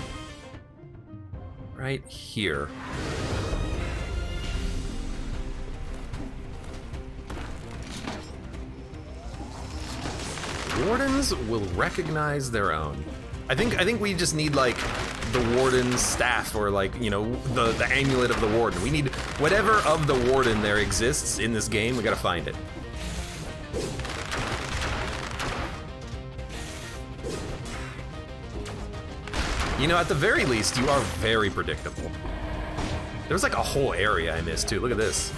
Right here. Wardens will recognize their own. I think we just need like the warden's staff, or like, you know, the amulet of the warden. We need whatever of the warden there exists in this game. We gotta find it. You know, at the very least, you are very predictable. There was like a whole area I missed too. Look at this.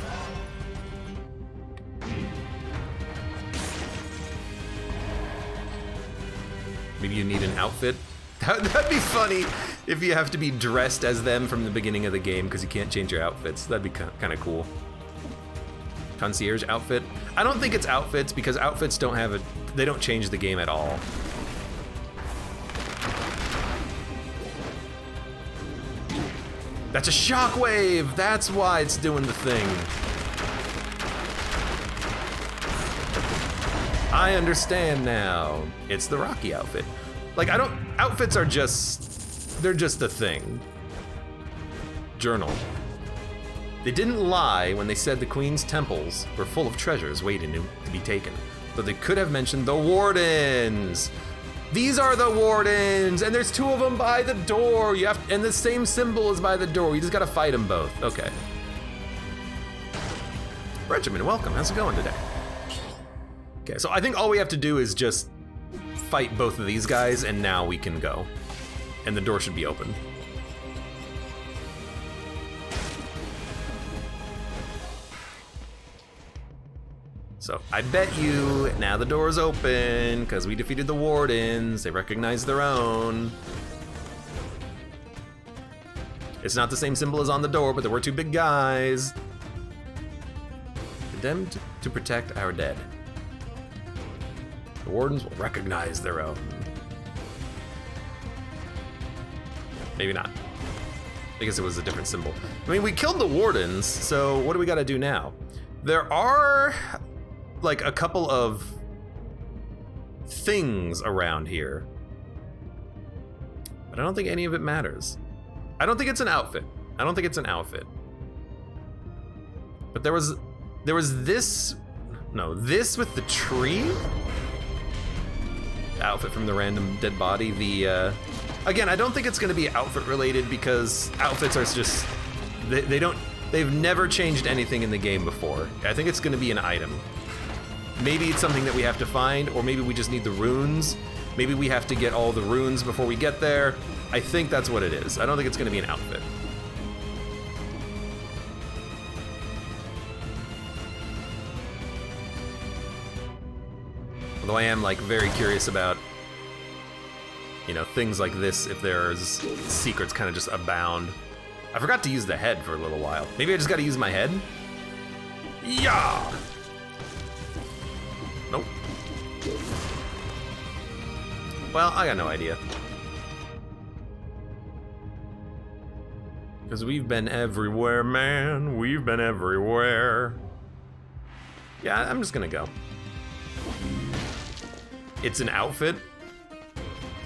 Maybe you need an outfit. That'd be funny If you have to be dressed as them from the beginning of the game because you can't change your outfits, that'd be kind of cool. Concierge outfit. I don't think it's outfits because outfits don't have they don't change the game at all. That's a shockwave! That's why it's doing the thing. I understand now. It's the Rocky outfit. Like, outfits are they're just a thing. Journal. They didn't lie when they said the Queen's temples were full of treasures waiting to be taken, but they could have mentioned the wardens. These are the wardens, and there's 2 of them by the door. And the same symbol is by the door. You just gotta fight them both. Okay. Regiment, welcome. How's it going today? Okay, so I think all we have to do is just fight both of these guys, and now we can go. And the door should be open. So I bet you now the door's open because we defeated the wardens. They recognize their own. It's not the same symbol as on the door, but there were 2 big guys. Condemned to protect our dead. The wardens will recognize their own. Maybe not. I guess it was a different symbol. I mean, we killed the wardens, so what do we gotta do now? There are like a couple of things around here, but I don't think any of it matters. I don't think it's an outfit. I don't think it's an outfit. But there was this, no, this with the tree? The outfit from the random dead body, again, I don't think it's gonna be outfit related because outfits are just, they've never changed anything in the game before. I think it's gonna be an item. Maybe it's something that we have to find, or maybe we just need the runes. Maybe we have to get all the runes before we get there. I think that's what it is. I don't think it's gonna be an outfit. Although I am like very curious about, you know, things like this, if there's secrets kind of just abound. I forgot to use the head for a little while. Maybe I just gotta use my head? Yeah! Nope. Well, I got no idea. Because we've been everywhere, man. We've been everywhere. Yeah, I'm just gonna go. It's an outfit?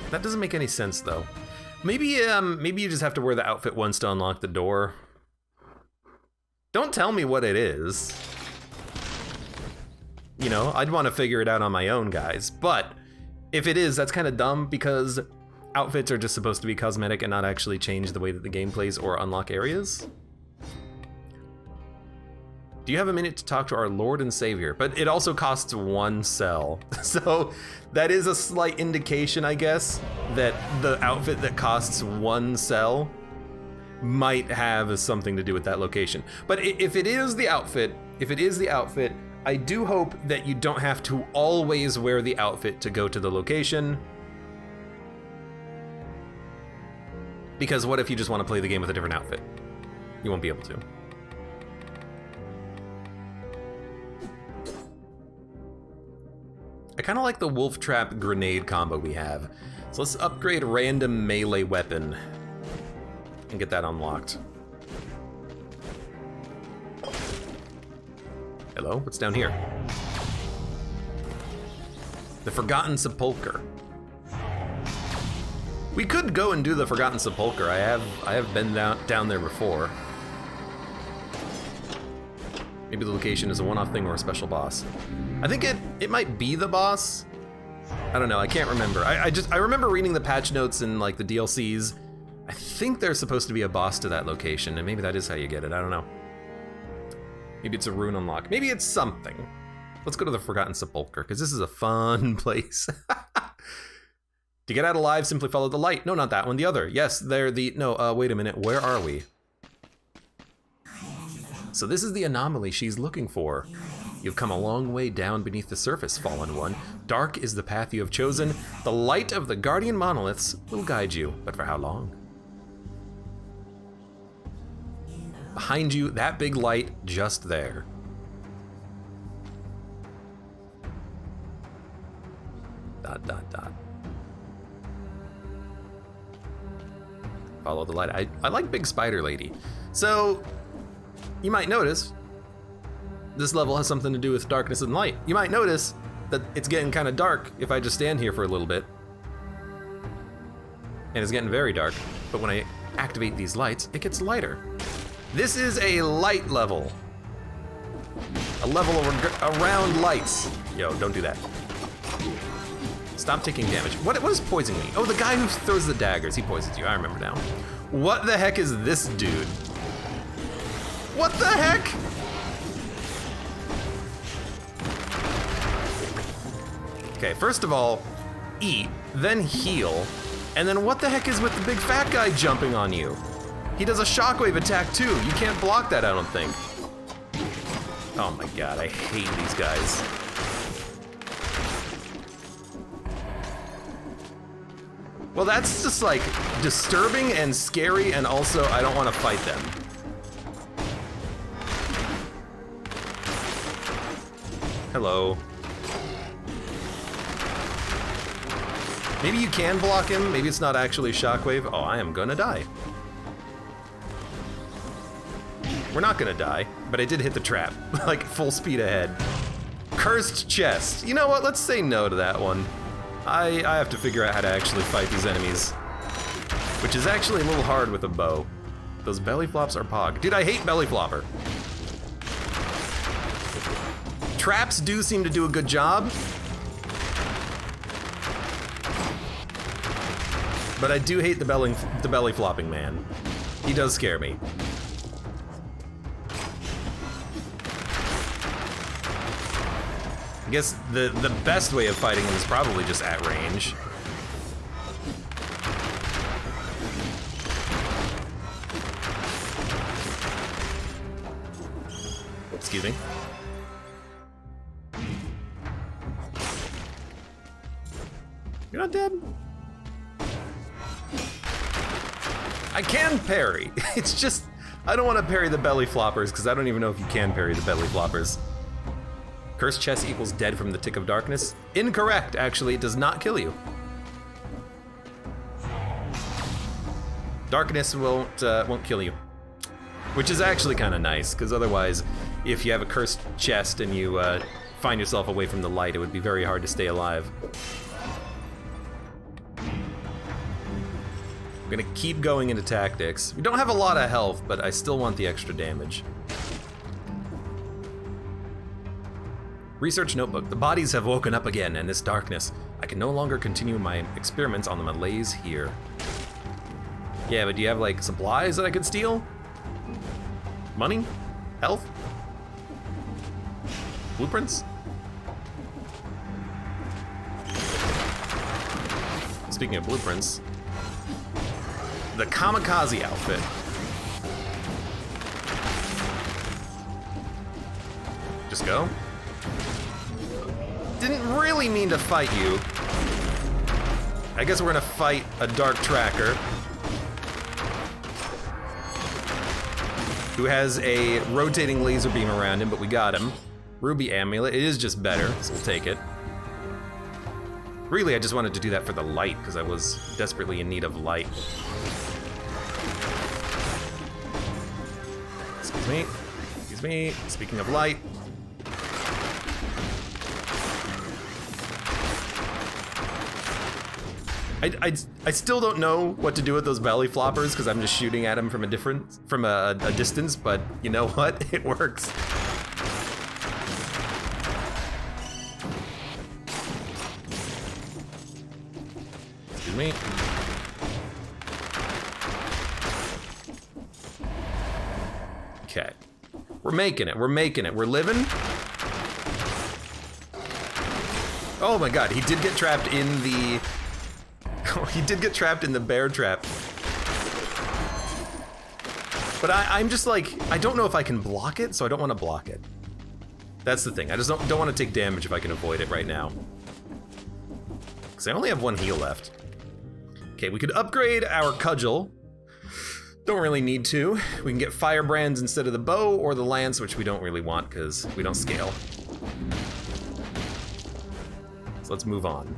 That doesn't make any sense, though. Maybe you just have to wear the outfit once to unlock the door. Don't tell me what it is. You know, I'd want to figure it out on my own, guys. But if it is, that's kind of dumb because outfits are just supposed to be cosmetic and not actually change the way that the game plays or unlock areas. Do you have a minute to talk to our Lord and Savior? But it also costs 1 cell. So that is a slight indication, I guess, that the outfit that costs 1 cell might have something to do with that location. But if it is the outfit, I do hope that you don't have to always wear the outfit to go to the location. Because what if you just want to play the game with a different outfit? You won't be able to. I kind of like the wolf trap grenade combo we have. So let's upgrade random melee weapon and get that unlocked. Hello, what's down here? The Forgotten Sepulcher. We could go and do the Forgotten Sepulcher. I have been down there before. Maybe the location is a one-off thing or a special boss. I think it might be the boss. I don't know, I can't remember. I remember reading the patch notes and like the DLCs. I think there's supposed to be a boss to that location, and maybe that is how you get it, I don't know. Maybe it's a rune unlock. Maybe it's something. Let's go to the Forgotten Sepulcher, because this is a fun place. To get out alive, simply follow the light. No, not that one, the other. Yes, they're the, no, wait a minute, where are we? So this is the anomaly she's looking for. You've come a long way down beneath the surface, Fallen One. Dark is the path you have chosen. The light of the Guardian Monoliths will guide you, but for how long? Behind you, that big light just there. Dot, dot, dot. Follow the light. I like Big Spider Lady. So, you might notice, this level has something to do with darkness and light. You might notice that it's getting kind of dark if I just stand here for a little bit. And it's getting very dark, but when I activate these lights, it gets lighter. This is a light level. A level around lights. Yo, don't do that. Stop taking damage. What is poisoning me? Oh, the guy who throws the daggers, he poisons you, I remember now. What the heck is this dude? What the heck? Okay, first of all, eat, then heal, and then what the heck is with the big fat guy jumping on you? He does a shockwave attack too. You can't block that, I don't think. Oh my god, I hate these guys. Well, that's just like disturbing and scary, and also I don't want to fight them. Hello. Maybe you can block him, maybe it's not actually shockwave. Oh, I am gonna die. We're not gonna die, but I did hit the trap, like full speed ahead. Cursed chest. You know what, let's say no to that one. I have to figure out how to actually fight these enemies, which is actually a little hard with a bow. Those belly flops are pog. Dude, I hate belly flopper. Traps do seem to do a good job, but I do hate the belly flopping man. He does scare me. I guess the best way of fighting him is probably just at range. Excuse me. You're not dead? I can parry. It's just, I don't want to parry the belly floppers because I don't even know if you can parry the belly floppers. Cursed chest equals dead from the tick of darkness. Incorrect, actually, it does not kill you. Darkness won't kill you. Which is actually kind of nice, because otherwise, if you have a cursed chest and you find yourself away from the light, it would be very hard to stay alive. I'm gonna keep going into tactics. We don't have a lot of health, but I still want the extra damage. Research notebook. The bodies have woken up again in this darkness. I can no longer continue my experiments on the malaise here. Yeah, but do you have like supplies that I could steal? Money? Health? Blueprints? Speaking of blueprints, the kamikaze outfit. Just go. Didn't really mean to fight you. I guess we're gonna fight a dark tracker who has a rotating laser beam around him, but we got him. Ruby amulet, it is just better, so we'll take it. Really, I just wanted to do that for the light, because I was desperately in need of light. Excuse me, excuse me, speaking of light. I still don't know what to do with those belly floppers because I'm just shooting at them from a distance, but you know what? It works. Excuse me. Okay. We're making it, we're making it, we're living. Oh my god, he did get trapped in the... he did get trapped in the bear trap. But I'm just like, I don't know if I can block it, so I don't want to block it. That's the thing, I just don't want to take damage if I can avoid it right now. Because I only have one heal left. Okay, we could upgrade our cudgel. Don't really need to. We can get firebrands instead of the bow or the lance, which we don't really want because we don't scale. So let's move on.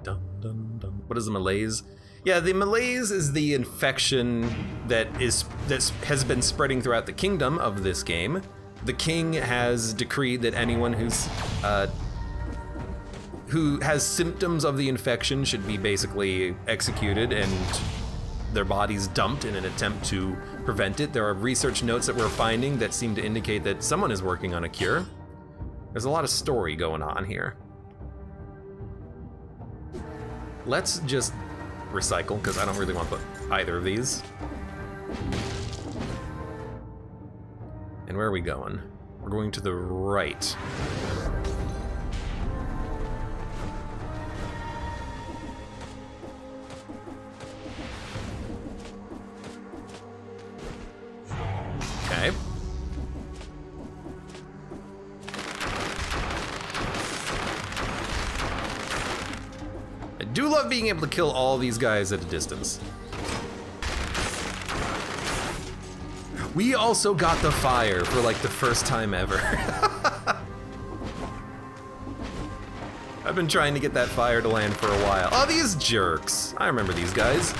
Dun, dun, dun. What is the malaise? Yeah, the malaise is the infection that has been spreading throughout the kingdom of this game. The king has decreed that anyone who has symptoms of the infection should be basically executed and their bodies dumped in an attempt to prevent it. There are research notes that we're finding that seem to indicate that someone is working on a cure. There's a lot of story going on here. Let's just recycle, because I don't really want either of these. And where are we going? We're going to the right. Okay. I do love being able to kill all these guys at a distance. We also got the fire for like the first time ever. I've been trying to get that fire to land for a while. Oh, these jerks. I remember these guys.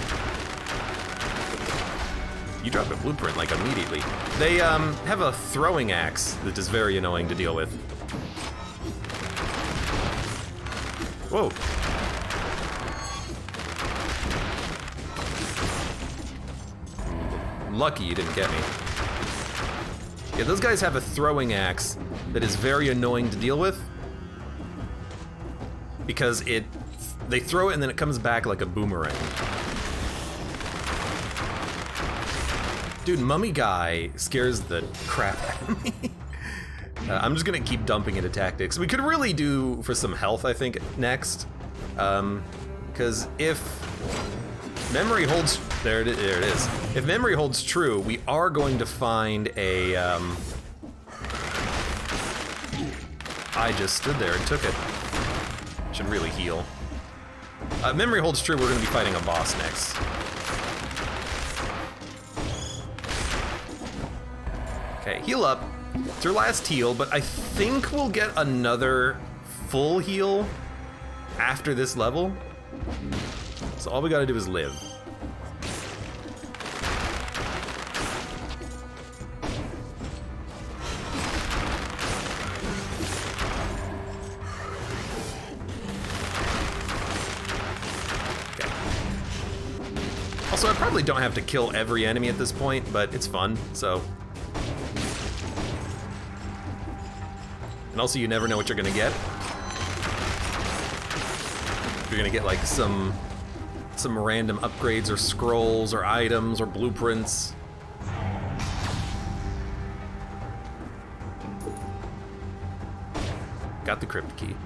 You dropped a blueprint like immediately. They have a throwing axe that is very annoying to deal with. Whoa. Lucky you didn't get me. Yeah, those guys have a throwing axe that is very annoying to deal with because they throw it and then it comes back like a boomerang. Dude, mummy guy scares the crap out of me. I'm just gonna keep dumping into tactics. We could really do for some health, I think, next. Because if memory holds, there it is. If memory holds true, we are going to find a, I just stood there and took it. Should really heal. Memory holds true, we're gonna be fighting a boss next. Okay, heal up. It's your last heal, but I think we'll get another full heal after this level. So all we gotta do is live. Okay. Also, I probably don't have to kill every enemy at this point, but it's fun, so. And also, you never know what you're gonna get. You're gonna get like some random upgrades or scrolls or items or blueprints. Got the crypt key.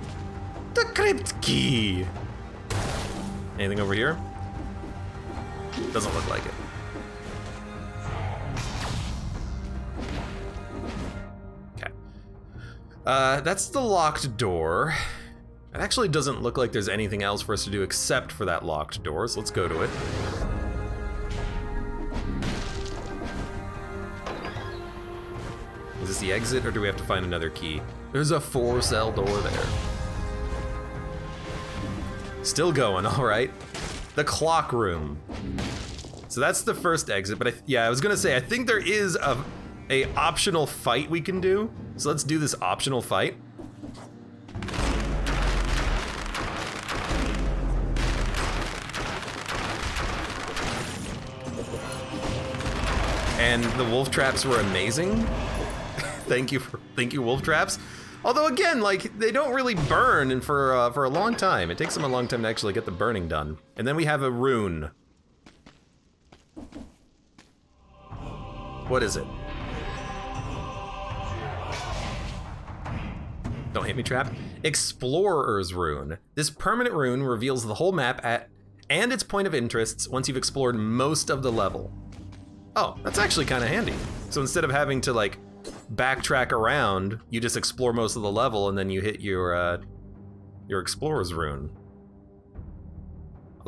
The crypt key! Anything over here? Doesn't look like it. That's the locked door. It actually doesn't look like there's anything else for us to do except for that locked door, so let's go to it. Is this the exit, or do we have to find another key? There's a 4-cell door there. Still going, all right. The clock room. So that's the first exit, but yeah, I was gonna say, I think there is a optional fight we can do. So let's do this optional fight. And the wolf traps were amazing. Thank you, wolf traps. Although again, like they don't really burn for a long time. It takes them a long time to actually get the burning done. And then we have a rune. What is it? Don't hit me, trap. Explorer's Rune. This permanent rune reveals the whole map and its point of interests once you've explored most of the level. Oh, that's actually kind of handy. So instead of having to like backtrack around, you just explore most of the level and then you hit your Explorer's Rune.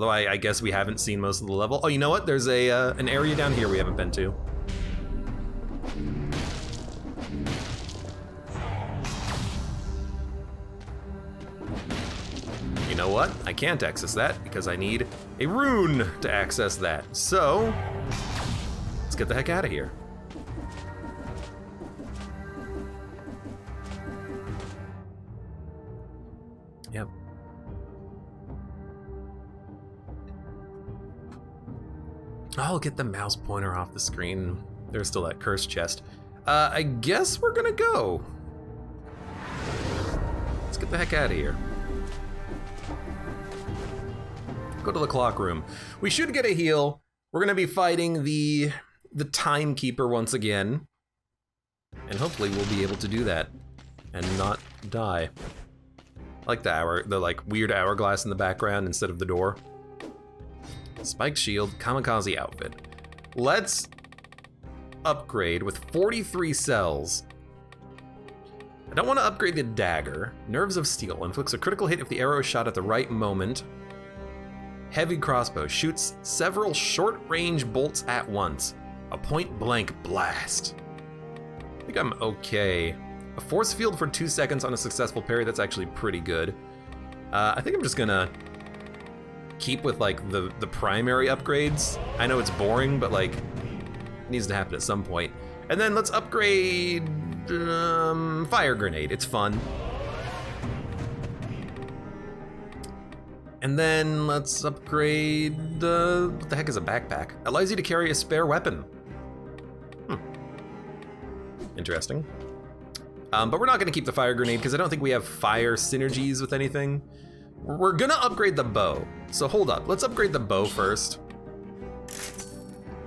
Although I guess we haven't seen most of the level. Oh, you know what? There's an area down here we haven't been to. You know what? I can't access that because I need a rune to access that. So, let's get the heck out of here. Yep. I'll get the mouse pointer off the screen. There's still that cursed chest. I guess we're gonna go. Let's get the heck out of here. Go to the clock room. We should get a heal. We're gonna be fighting the timekeeper once again. And hopefully we'll be able to do that and not die. I like the like weird hourglass in the background instead of the door. Spike shield, kamikaze outfit. Let's upgrade with 43 cells. I don't want to upgrade the dagger. Nerves of steel inflicts a critical hit if the arrow is shot at the right moment. Heavy crossbow shoots several short-range bolts at once. A point-blank blast. I think I'm okay. A force field for 2 seconds on a successful parry, that's actually pretty good. I think I'm just gonna keep with like the primary upgrades. I know it's boring, but like, it needs to happen at some point. And then let's upgrade fire grenade, it's fun. And then let's upgrade what the heck is a backpack? Allows you to carry a spare weapon. Interesting. But we're not gonna keep the fire grenade because I don't think we have fire synergies with anything. We're gonna upgrade the bow. So hold up, let's upgrade the bow first.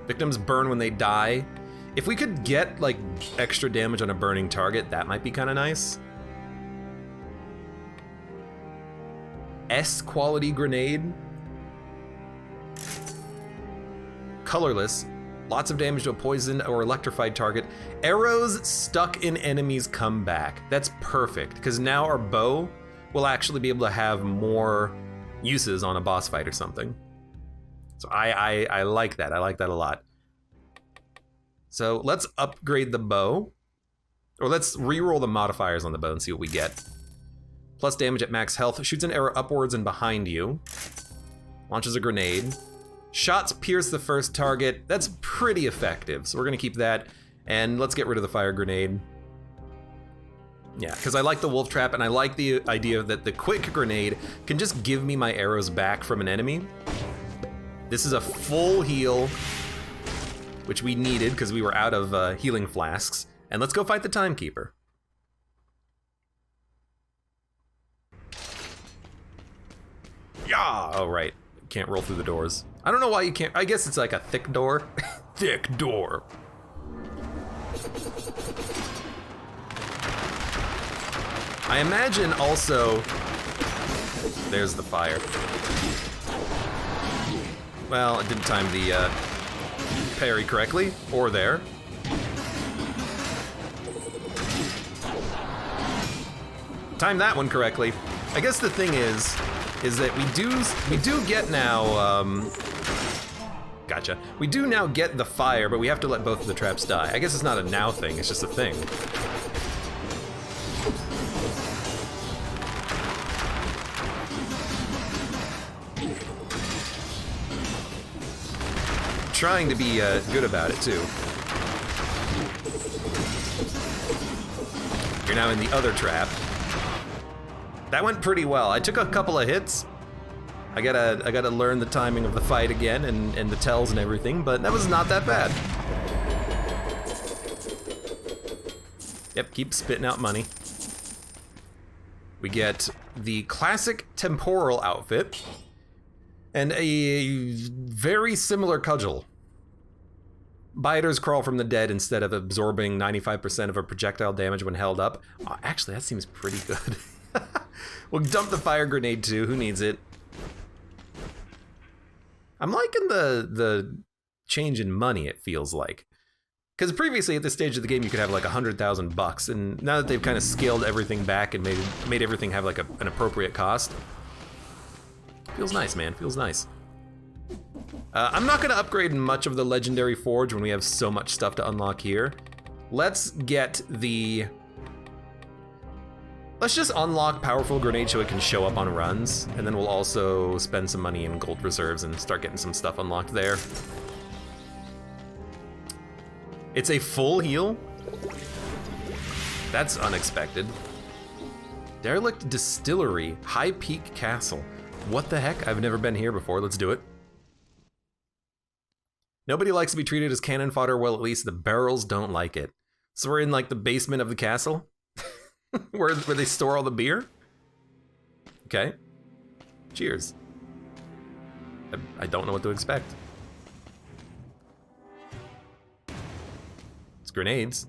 Victims burn when they die. If we could get like extra damage on a burning target, that might be kind of nice. S quality grenade. Colorless. Lots of damage to a poisoned or electrified target. Arrows stuck in enemies come back. That's perfect, because now our bow will actually be able to have more uses on a boss fight or something. So I like that. I like that a lot. So let's upgrade the bow. Or let's reroll the modifiers on the bow and see what we get. Plus damage at max health. Shoots an arrow upwards and behind you. Launches a grenade. Shots pierce the first target. That's pretty effective, so we're gonna keep that. And let's get rid of the fire grenade. Yeah, because I like the wolf trap and I like the idea that the quick grenade can just give me my arrows back from an enemy. This is a full heal, which we needed because we were out of healing flasks. And let's go fight the timekeeper. Yeah, oh right, can't roll through the doors. I don't know why you can't, I guess it's like a thick door. Thick door. I imagine also, there's the fire. Well, I didn't time the parry correctly, or there. Time that one correctly. I guess the thing is that we do get now, gotcha. We do now get the fire, but we have to let both of the traps die. I guess it's not a now thing, it's just a thing. Trying to be good about it too. You're now in the other trap. That went pretty well. I took a couple of hits. I gotta learn the timing of the fight again and the tells and everything, but that was not that bad. Yep, keep spitting out money. We get the classic temporal outfit and a very similar cudgel. Biters crawl from the dead instead of absorbing 95% of a projectile damage when held up. Oh, actually, that seems pretty good. We'll dump the fire grenade too, who needs it? I'm liking the change in money, it feels like. Because previously at this stage of the game you could have like $100,000, and now that they've kind of scaled everything back and made everything have like an appropriate cost. Feels nice, man, feels nice. I'm not gonna upgrade much of the legendary forge when we have so much stuff to unlock here. Let's get the... Let's just unlock powerful grenade so it can show up on runs, and then we'll also spend some money in gold reserves and start getting some stuff unlocked there. It's a full heal? That's unexpected. Derelict Distillery, High Peak Castle. What the heck? I've never been here before. Let's do it. Nobody likes to be treated as cannon fodder. Well, at least the barrels don't like it. So we're in like the basement of the castle, where they store all the beer. Okay. Cheers. I don't know what to expect. It's grenades.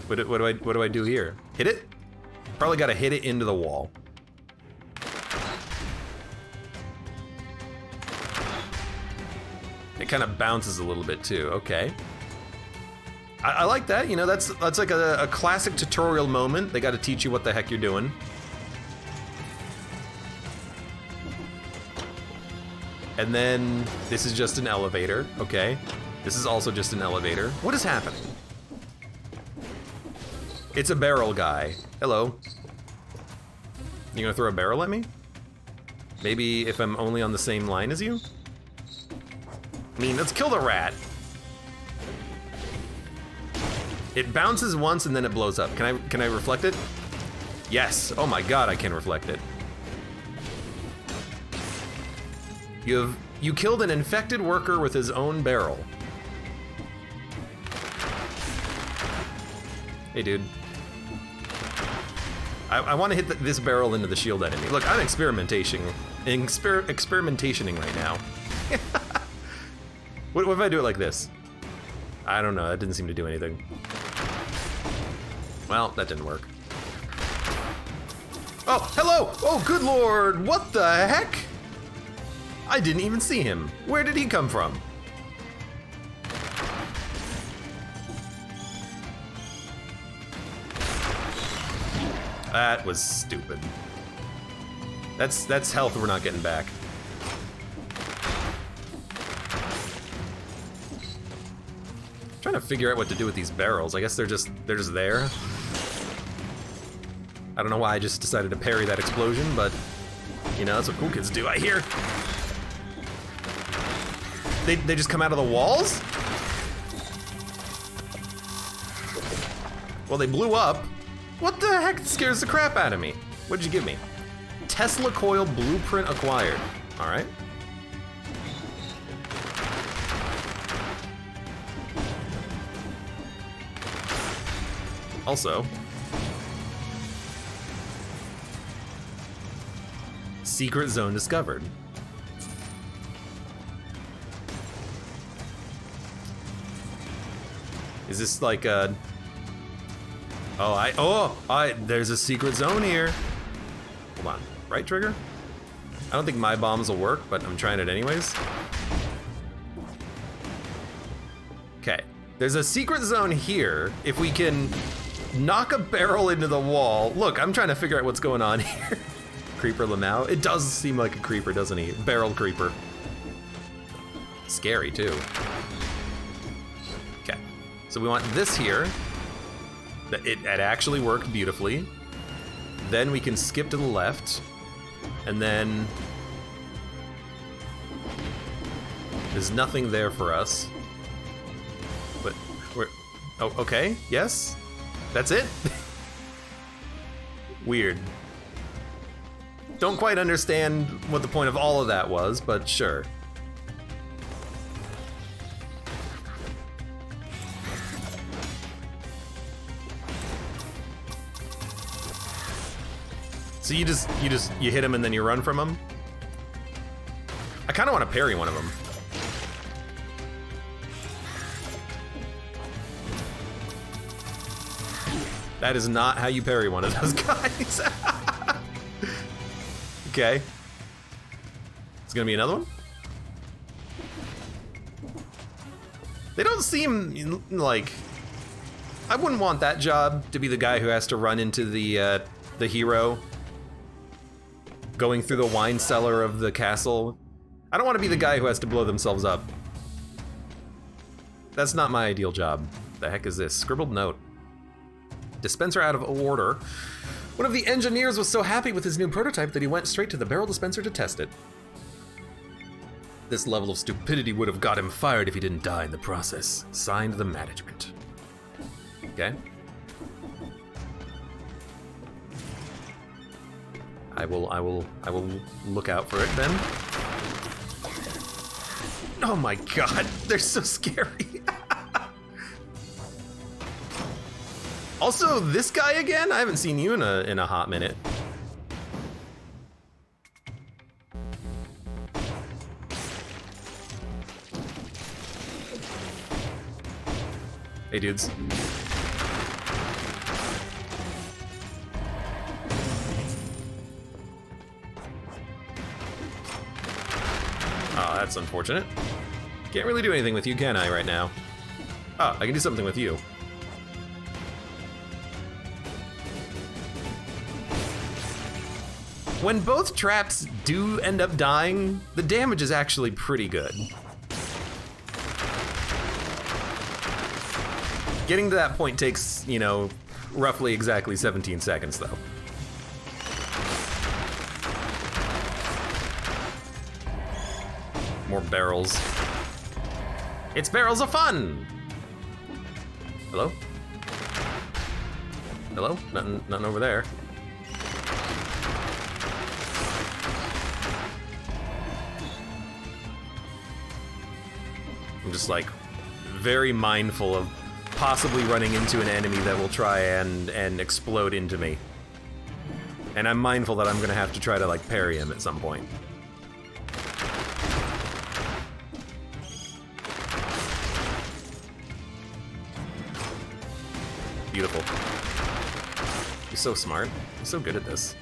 What do I do here? Hit it? Probably got to hit it into the wall. It kind of bounces a little bit too. Okay. I like that. You know, that's like a classic tutorial moment. They got to teach you what the heck you're doing. And then this is just an elevator. Okay. This is also just an elevator. What is happening? It's a barrel guy. Hello. You gonna throw a barrel at me? Maybe if I'm only on the same line as you? I mean, let's kill the rat. It bounces once and then it blows up. Can I reflect it? Yes. Oh my god, I can reflect it. You killed an infected worker with his own barrel. Hey, dude. I want to hit this barrel into the shield enemy. Look, I'm experimentationing right now. What if I do it like this? I don't know, that didn't seem to do anything. Well, that didn't work. Oh, hello! Oh, good lord, what the heck? I didn't even see him. Where did he come from? That was stupid. That's health we're not getting back. Trying to figure out what to do with these barrels. I guess they're just there. I don't know why I just decided to parry that explosion, but you know, that's what cool kids do, I hear. They just come out of the walls? Well, they blew up. What the heck scares the crap out of me? What did you give me? Tesla coil blueprint acquired. All right. Also, secret zone discovered. Is this like a... there's a secret zone here. Hold on, right trigger? I don't think my bombs will work, but I'm trying it anyways. Okay, there's a secret zone here. If we can knock a barrel into the wall. Look, I'm trying to figure out what's going on here. Creeper Lamau. It does seem like a creeper, doesn't he? Barrel creeper. Scary too. Okay, so we want this here. It actually worked beautifully. Then we can skip to the left, and then there's nothing there for us. But we're... Oh, okay, yes? That's it? Weird. Don't quite understand what the point of all of that was, but sure. So you hit him and then you run from him? I kind of want to parry one of them. That is not how you parry one of those guys. Okay. It's gonna be another one? They don't seem like... I wouldn't want that job to be the guy who has to run into the hero going through the wine cellar of the castle. I don't want to be the guy who has to blow themselves up. That's not my ideal job. The heck is this? Scribbled note. Dispenser out of order. One of the engineers was so happy with his new prototype that he went straight to the barrel dispenser to test it. This level of stupidity would have got him fired if he didn't die in the process. Signed, the management. Okay. I will look out for it then. Oh my god, they're so scary. Also, this guy again? I haven't seen you in a hot minute. Hey dudes. Oh, that's unfortunate. Can't really do anything with you, can I, right now? Oh, I can do something with you. When both traps do end up dying, the damage is actually pretty good. Getting to that point takes, you know, roughly exactly 17 seconds, though. More barrels. It's barrels of fun! Hello? Hello? Nothing over there. I'm just like very mindful of possibly running into an enemy that will try and explode into me. And I'm mindful that I'm gonna have to try to like parry him at some point. Beautiful. You're so smart. You're so good at this.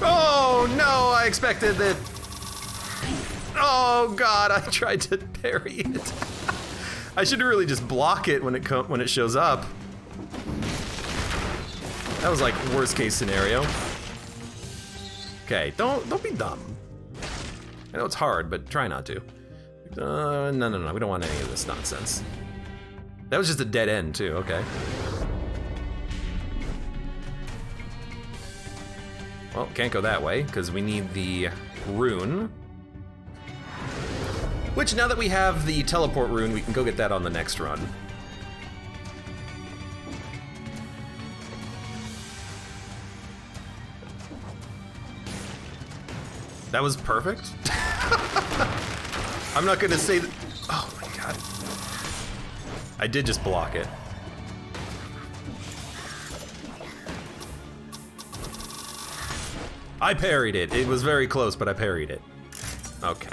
Oh no, I expected that. Oh god, I tried to parry it. I should really just block it when it shows up. That was like worst case scenario. Okay, don't be dumb. I know it's hard, but try not to. No, we don't want any of this nonsense. That was just a dead end too, okay. Well, can't go that way, because we need the rune. Which, now that we have the teleport rune, we can go get that on the next run. That was perfect? I'm not gonna say that. Oh my god. I did just block it. I parried it. It was very close, but I parried it. Okay.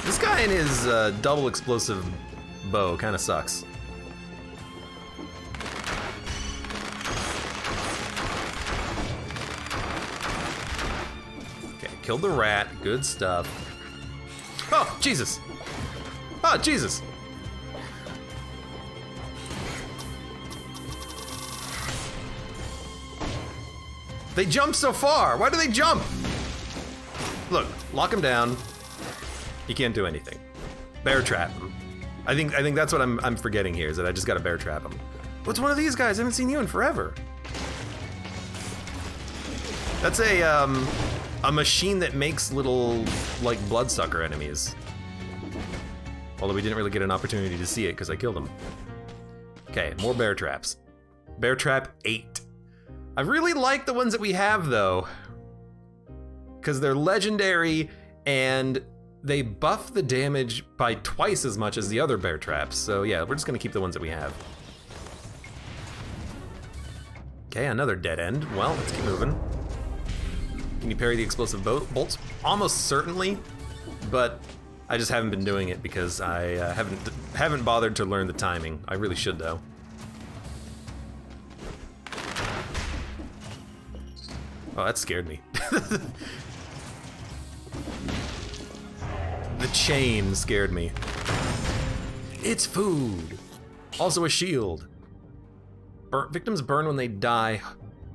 This guy and his double explosive bow kind of sucks. Okay, killed the rat. Good stuff. Oh, Jesus! Oh, Jesus! They jump so far! Why do they jump? Look, lock him down. He can't do anything. Bear trap him. I think that's what I'm forgetting here, is that I just gotta bear trap him. What's one of these guys? I haven't seen you in forever. That's a machine that makes little, like, bloodsucker enemies. Although we didn't really get an opportunity to see it because I killed him. Okay, more bear traps. Bear trap 8. I really like the ones that we have, though, because they're legendary and they buff the damage by twice as much as the other bear traps. So yeah, we're just gonna keep the ones that we have. Okay, another dead end. Well, let's keep moving. Can you parry the explosive bolts? Almost certainly, but I just haven't been doing it because I haven't bothered to learn the timing. I really should, though. Oh, that scared me. The chain scared me. It's food. Also a shield. Victims burn when they die.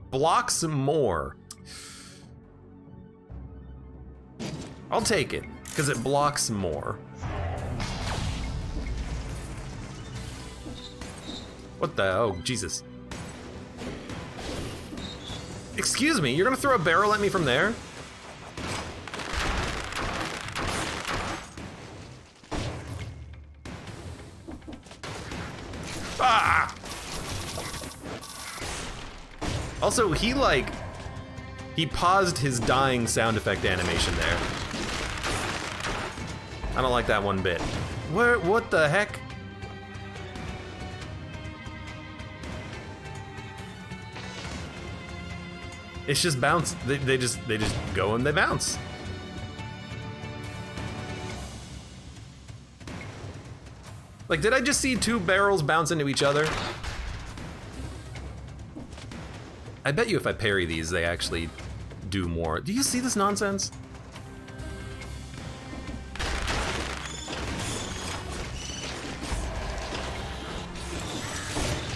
Blocks more. I'll take it, because it blocks more. What the? Oh, Jesus. Excuse me, you're gonna throw a barrel at me from there? Ah! Also, he paused his dying sound effect animation there. I don't like that one bit. What the heck? It's just bounce. They just go and they bounce. Like, did I just see two barrels bounce into each other? I bet you if I parry these, they actually do more. Do you see this nonsense?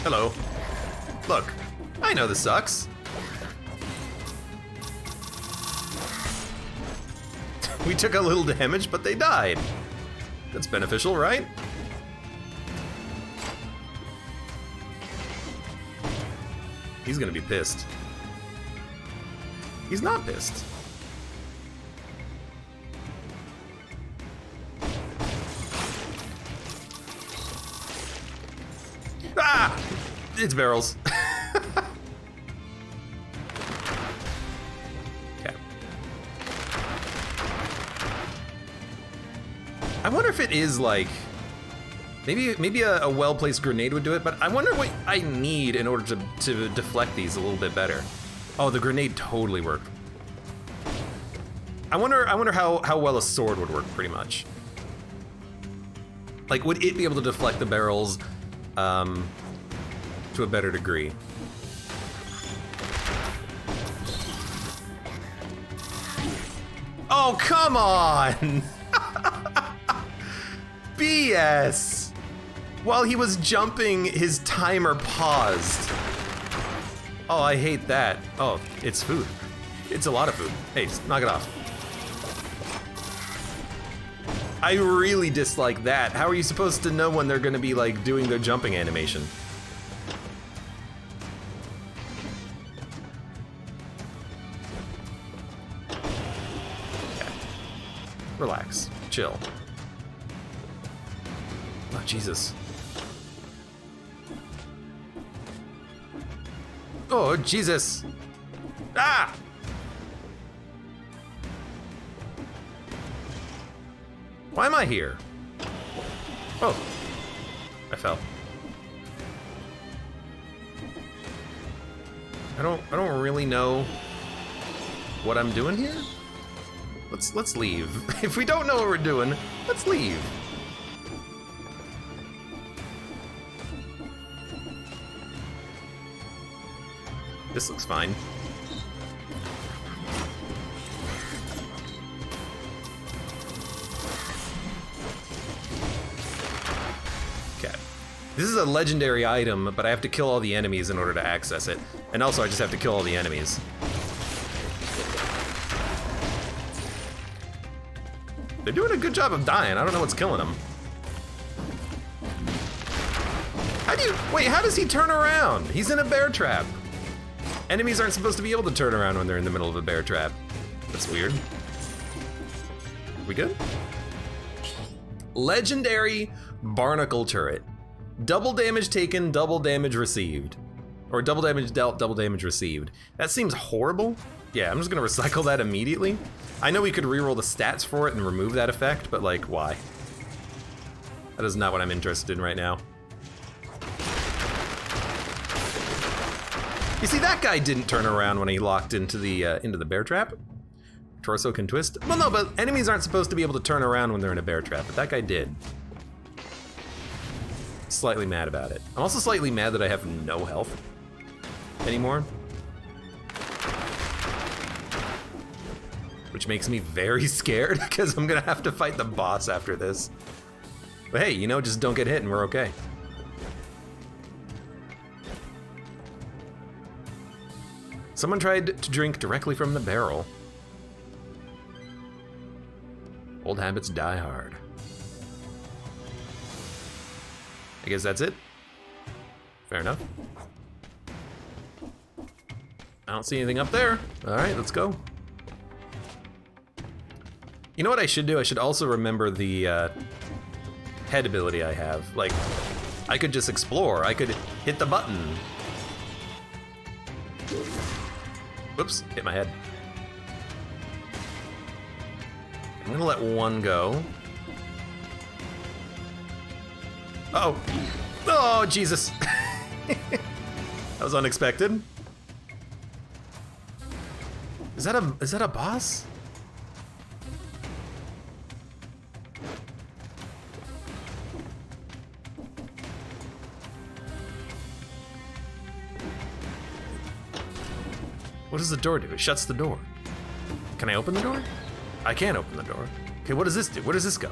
Hello. Look, I know this sucks. We took a little damage, but they died. That's beneficial, right? He's gonna be pissed. He's not pissed. Ah! It's barrels. Okay. I wonder if it is like, maybe a well-placed grenade would do it, but I wonder what I need in order to deflect these a little bit better. Oh, the grenade totally worked. I wonder how well a sword would work, pretty much. Like, would it be able to deflect the barrels to a better degree? Oh, come on! BS! While he was jumping, his timer paused. Oh, I hate that. Oh, it's food. It's a lot of food. Hey, knock it off. I really dislike that. How are you supposed to know when they're gonna be, like, doing their jumping animation? Okay. Relax. Chill. Oh, Jesus. Oh, Jesus. Ah! Why am I here? Oh, I fell. I don't really know what I'm doing here. Let's leave. If we don't know what we're doing, let's leave. This looks fine. Okay. This is a legendary item, but I have to kill all the enemies in order to access it. And also, I just have to kill all the enemies. They're doing a good job of dying. I don't know what's killing them. Wait, how does he turn around? He's in a bear trap. Enemies aren't supposed to be able to turn around when they're in the middle of a bear trap. That's weird. We good? Legendary Barnacle Turret. Double damage taken, double damage received. Or double damage dealt, double damage received. That seems horrible. Yeah, I'm just gonna recycle that immediately. I know we could reroll the stats for it and remove that effect, but like, why? That is not what I'm interested in right now. You see, that guy didn't turn around when he locked into the bear trap. Torso can twist. Well, no, but enemies aren't supposed to be able to turn around when they're in a bear trap, but that guy did. Slightly mad about it. I'm also slightly mad that I have no health anymore. which makes me very scared because I'm gonna have to fight the boss after this. But hey, you know, just don't get hit and we're okay. Someone tried to drink directly from the barrel. Old habits die hard. I guess that's it. Fair enough. I don't see anything up there. All right, let's go. You know what I should do? I should also remember the head ability I have. Like, I could just explore. I could hit the button. Whoops, hit my head. I'm gonna let one go. Oh, oh, Jesus. That was unexpected. Is that a boss? What does the door do? It shuts the door. Can I open the door? I can't open the door. Okay, what does this do? Where does this go?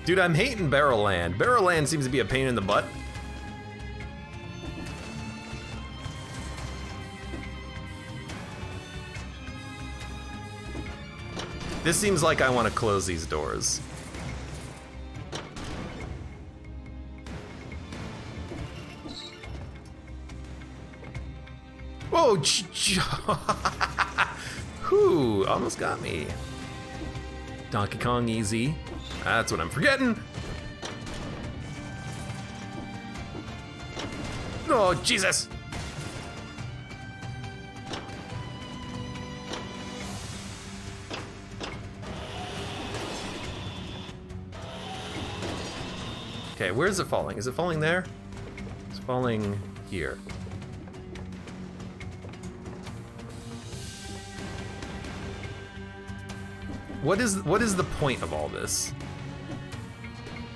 Dude, I'm hating Barrel Land. Barrel Land seems to be a pain in the butt. This seems like I want to close these doors. Whoa! Whew, almost got me. Donkey Kong easy. That's what I'm forgetting. Oh, Jesus! Okay, where is it falling? Is it falling there? It's falling here. What is the point of all this?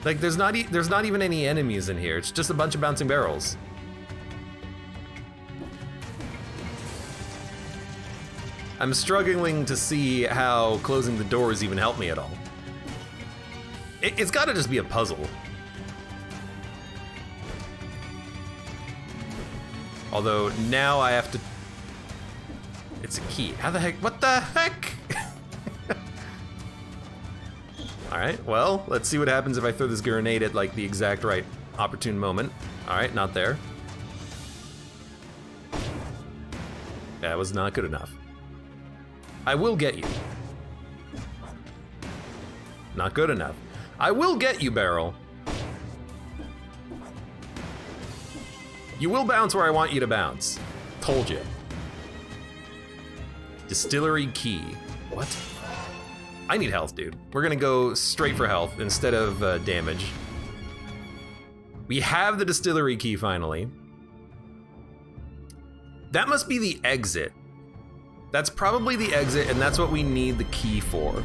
Like, there's not even any enemies in here. It's just a bunch of bouncing barrels. I'm struggling to see how closing the doors even help me at all. It's got to just be a puzzle. Although now I have to. It's a key. How the heck? What the heck? Alright, well, let's see what happens if I throw this grenade at like the exact right opportune moment. Alright, not there. That was not good enough. I will get you. Not good enough. I will get you, Barrel. You will bounce where I want you to bounce. Told you. Distillery key. What? I need health, dude. We're gonna go straight for health instead of damage. We have the distillery key finally. That must be the exit. That's probably the exit, and that's what we need the key for.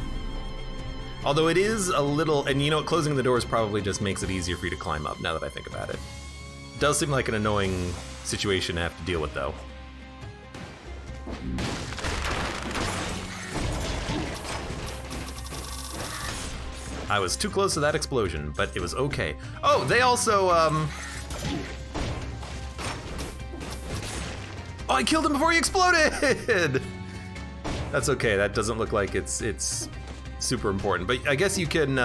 Although it is a little, and you know what, closing the doors probably just makes it easier for you to climb up, now that I think about it. Does seem like an annoying situation to have to deal with, though. I was too close to that explosion, but it was okay. Oh, they also, Oh, I killed him before he exploded! That's okay, that doesn't look like it's super important, but I guess you can,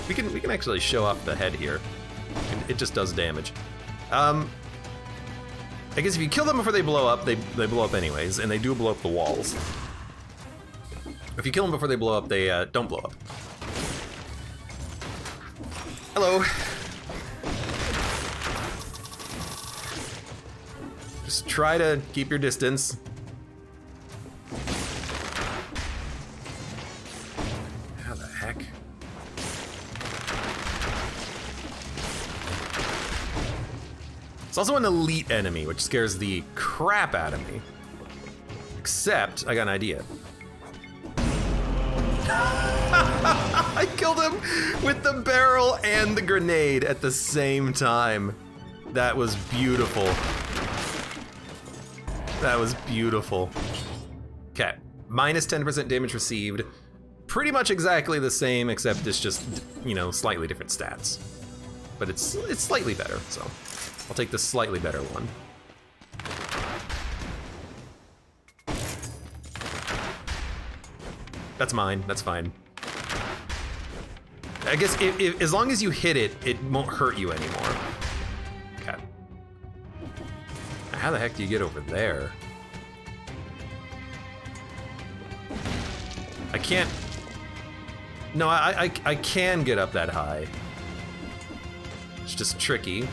we can actually show off the head here. It just does damage. I guess if you kill them before they blow up, they blow up anyways, and they do blow up the walls. If you kill them before they blow up, they don't blow up. Hello. Just try to keep your distance. How the heck? It's also an elite enemy, which scares the crap out of me. Except, I got an idea. I killed him with the barrel and the grenade at the same time. That was beautiful. That was beautiful. Okay, minus 10% damage received. Pretty much exactly the same, except it's just, you know, slightly different stats. But it's slightly better, so I'll take the slightly better one. That's mine, that's fine. I guess if as long as you hit it, it won't hurt you anymore. Okay. How the heck do you get over there? I can't. No, I can get up that high. It's just tricky.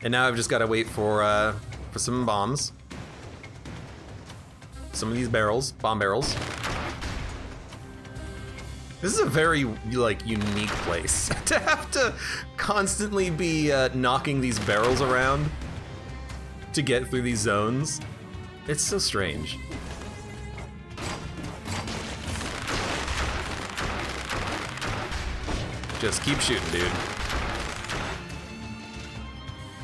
And now I've just got to wait for some bombs. Some of these barrels, bomb barrels. This is a very, like, unique place to have to constantly be knocking these barrels around to get through these zones. It's so strange. Just keep shooting, dude.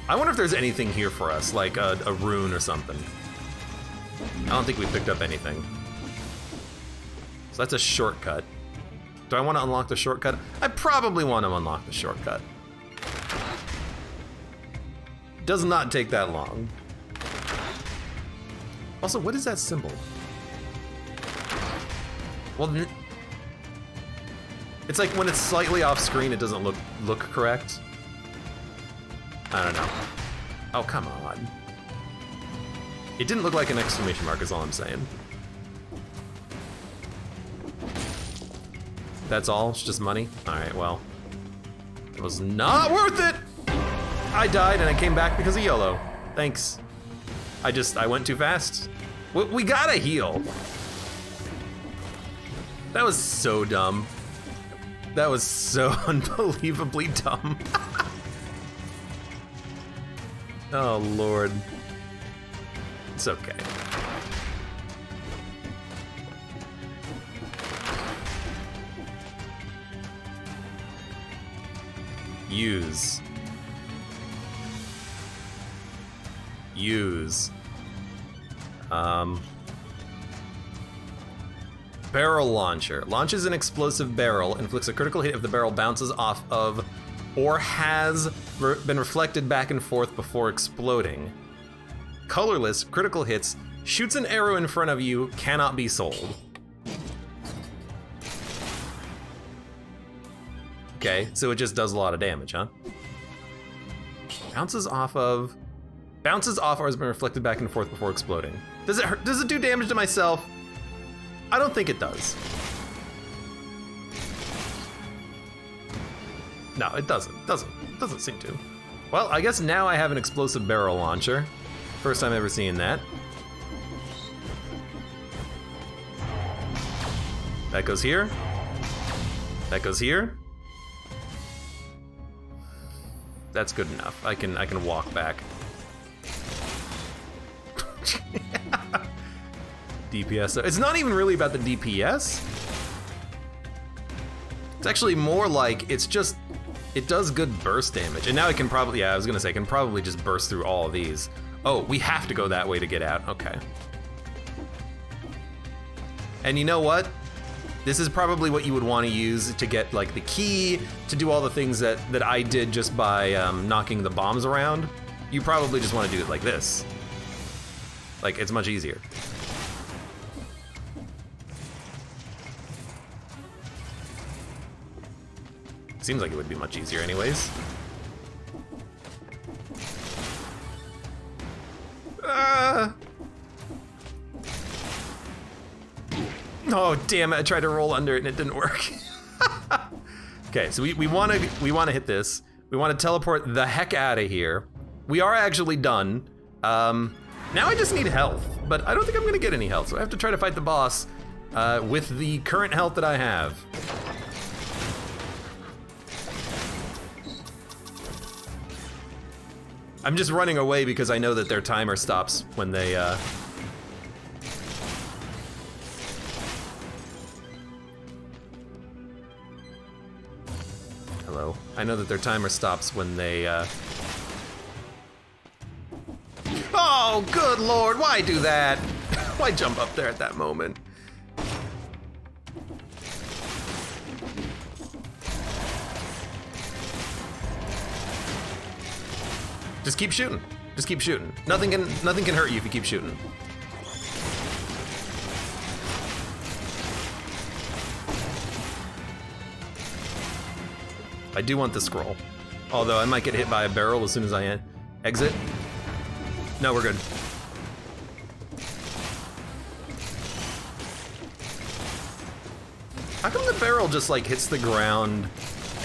I wonder if there's anything here for us, like a rune or something. I don't think we picked up anything. So that's a shortcut. Do I want to unlock the shortcut? I probably want to unlock the shortcut. Does not take that long. Also, what is that symbol? Well, it's like when it's slightly off screen, it doesn't look correct. I don't know. Oh, come on. It didn't look like an exclamation mark is all I'm saying. That's all? It's just money? Alright, well. It was not worth it! I died and I came back because of YOLO. Thanks. I went too fast. We gotta heal. That was so dumb. That was so unbelievably dumb. Oh, Lord. It's okay. Use. Barrel launcher. Launches an explosive barrel, inflicts a critical hit if the barrel bounces off of or has been reflected back and forth before exploding. Colorless, critical hits, shoots an arrow in front of you, cannot be sold. Okay, so it just does a lot of damage, huh? Bounces off or has been reflected back and forth before exploding. Does it hurt? Does it do damage to myself? I don't think it does. No, it doesn't. Doesn't seem to. Well, I guess now I have an explosive barrel launcher. First time ever seeing that. That goes here. That goes here. That's good enough. I can walk back. DPS. It's not even really about the DPS. It's actually more like it does good burst damage. And now it can probably, yeah, I was gonna say, it can probably just burst through all of these. Oh, we have to go that way to get out. Okay. And you know what? This is probably what you would want to use to get like the key to do all the things that I did just by knocking the bombs around. You probably just want to do it like this. Like, it's much easier. Seems like it would be much easier anyways. Oh, damn it, I tried to roll under it and it didn't work. Okay, so we wanna hit this. We wanna teleport the heck out of here. We are actually done. Now I just need health, but I don't think I'm gonna get any health, so I have to try to fight the boss with the current health that I have. I'm just running away because I know that their timer stops when they, though. I know that their timer stops when they, Oh, good lord, why do that? Why jump up there at that moment? Just keep shooting. Just keep shooting. Nothing can hurt you if you keep shooting. I do want the scroll. Although I might get hit by a barrel as soon as I exit. No, we're good. How come the barrel just like hits the ground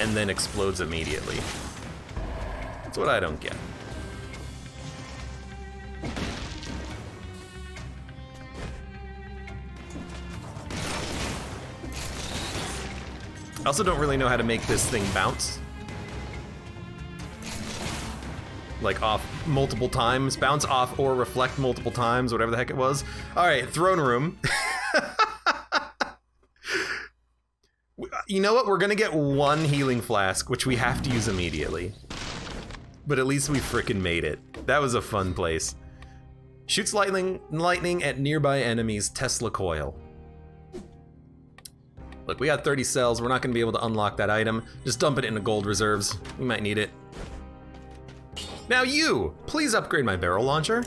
and then explodes immediately? That's what I don't get. I also don't really know how to make this thing bounce. Like off multiple times, bounce off or reflect multiple times, whatever the heck it was. All right, throne room. You know what? We're gonna get one healing flask, which we have to use immediately. But at least we frickin' made it. That was a fun place. Shoots lightning at nearby enemies, Tesla coil. Look, we got 30 cells. We're not gonna be able to unlock that item. Just dump it into gold reserves. We might need it. Now you, please upgrade my barrel launcher.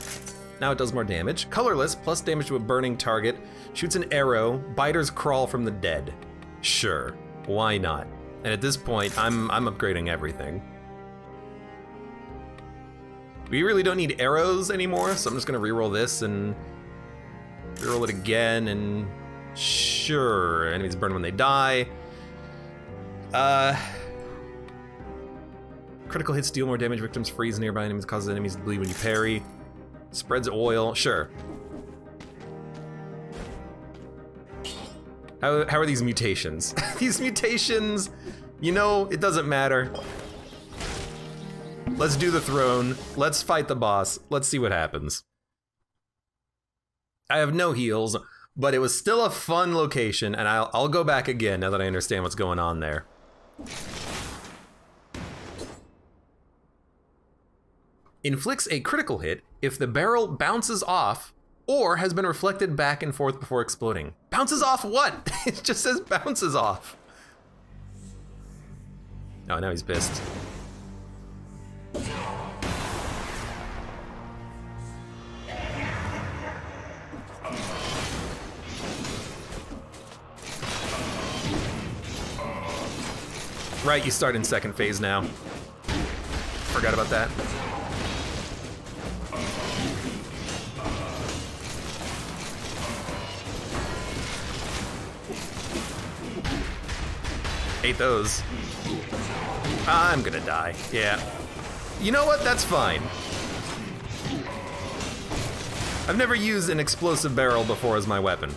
Now it does more damage. Colorless, plus damage to a burning target. Shoots an arrow. Biters crawl from the dead. Sure, why not? And at this point, I'm upgrading everything. We really don't need arrows anymore, so I'm just gonna reroll this and reroll it again, and sure, enemies burn when they die. Critical hits deal more damage, victims freeze nearby enemies, causes enemies to bleed when you parry. Spreads oil, sure. How are these mutations? These mutations, you know, it doesn't matter. Let's do the throne. Let's fight the boss. Let's see what happens. I have no heals, but it was still a fun location, and I'll go back again now that I understand what's going on there. Inflicts a critical hit if the barrel bounces off or has been reflected back and forth before exploding. Bounces off what? It just says bounces off. Oh, now he's pissed. Right, you start in second phase now. Forgot about that. Ate those. I'm gonna die. Yeah. You know what? That's fine. I've never used an explosive barrel before as my weapon.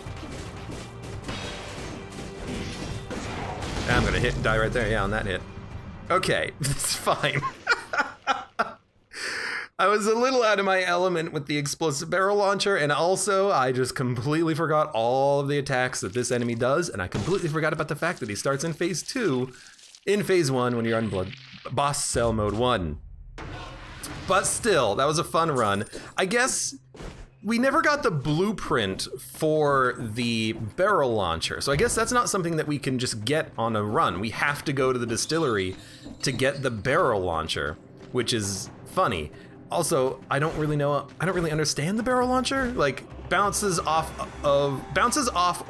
I'm gonna hit and die right there. Yeah, on that hit. Okay, it's fine. I was a little out of my element with the explosive barrel launcher, and also I just completely forgot all of the attacks that this enemy does, and I completely forgot about the fact that he starts in phase 2, in phase 1 when you're on boss cell mode 1. But still, that was a fun run. I guess we never got the blueprint for the barrel launcher, so I guess that's not something that we can just get on a run. We have to go to the distillery to get the barrel launcher, which is funny. Also, I don't really understand the barrel launcher. Like, bounces off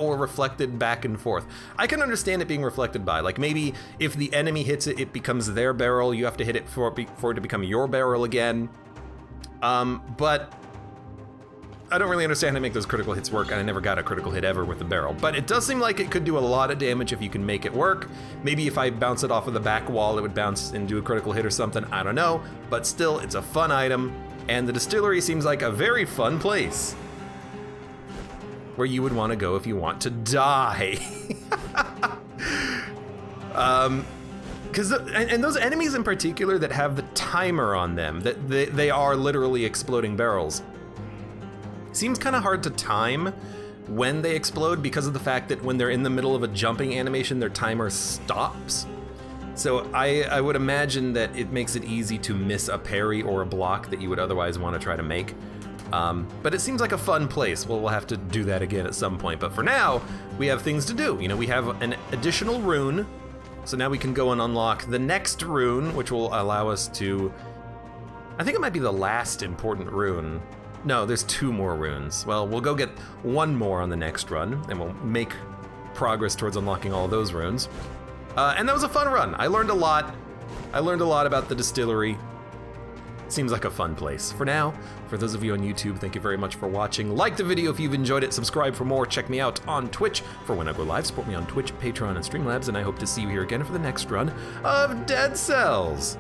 or reflected back and forth. I can understand it being reflected by, like maybe if the enemy hits it, it becomes their barrel. You have to hit it for it to become your barrel again. But I don't really understand how to make those critical hits work, and I never got a critical hit ever with the barrel. But it does seem like it could do a lot of damage if you can make it work. Maybe if I bounce it off of the back wall, it would bounce and do a critical hit or something. I don't know. But still, it's a fun item, and the distillery seems like a very fun place where you would want to go if you want to die. And those enemies in particular that have the timer on them, that they are literally exploding barrels. Seems kind of hard to time when they explode because of the fact that when they're in the middle of a jumping animation, their timer stops. So I would imagine that it makes it easy to miss a parry or a block that you would otherwise want to try to make. But it seems like a fun place. Well, we'll have to do that again at some point. But for now, we have things to do. You know, we have an additional rune. So now we can go and unlock the next rune, which will allow us to... I think it might be the last important rune. No, there's 2 more runes. Well, we'll go get 1 more on the next run, and we'll make progress towards unlocking all of those runes. And that was a fun run. I learned a lot. I learned a lot about the distillery. Seems like a fun place. For now, for those of you on YouTube, thank you very much for watching. Like the video if you've enjoyed it. Subscribe for more. Check me out on Twitch for when I go live. Support me on Twitch, Patreon, and Streamlabs, and I hope to see you here again for the next run of Dead Cells.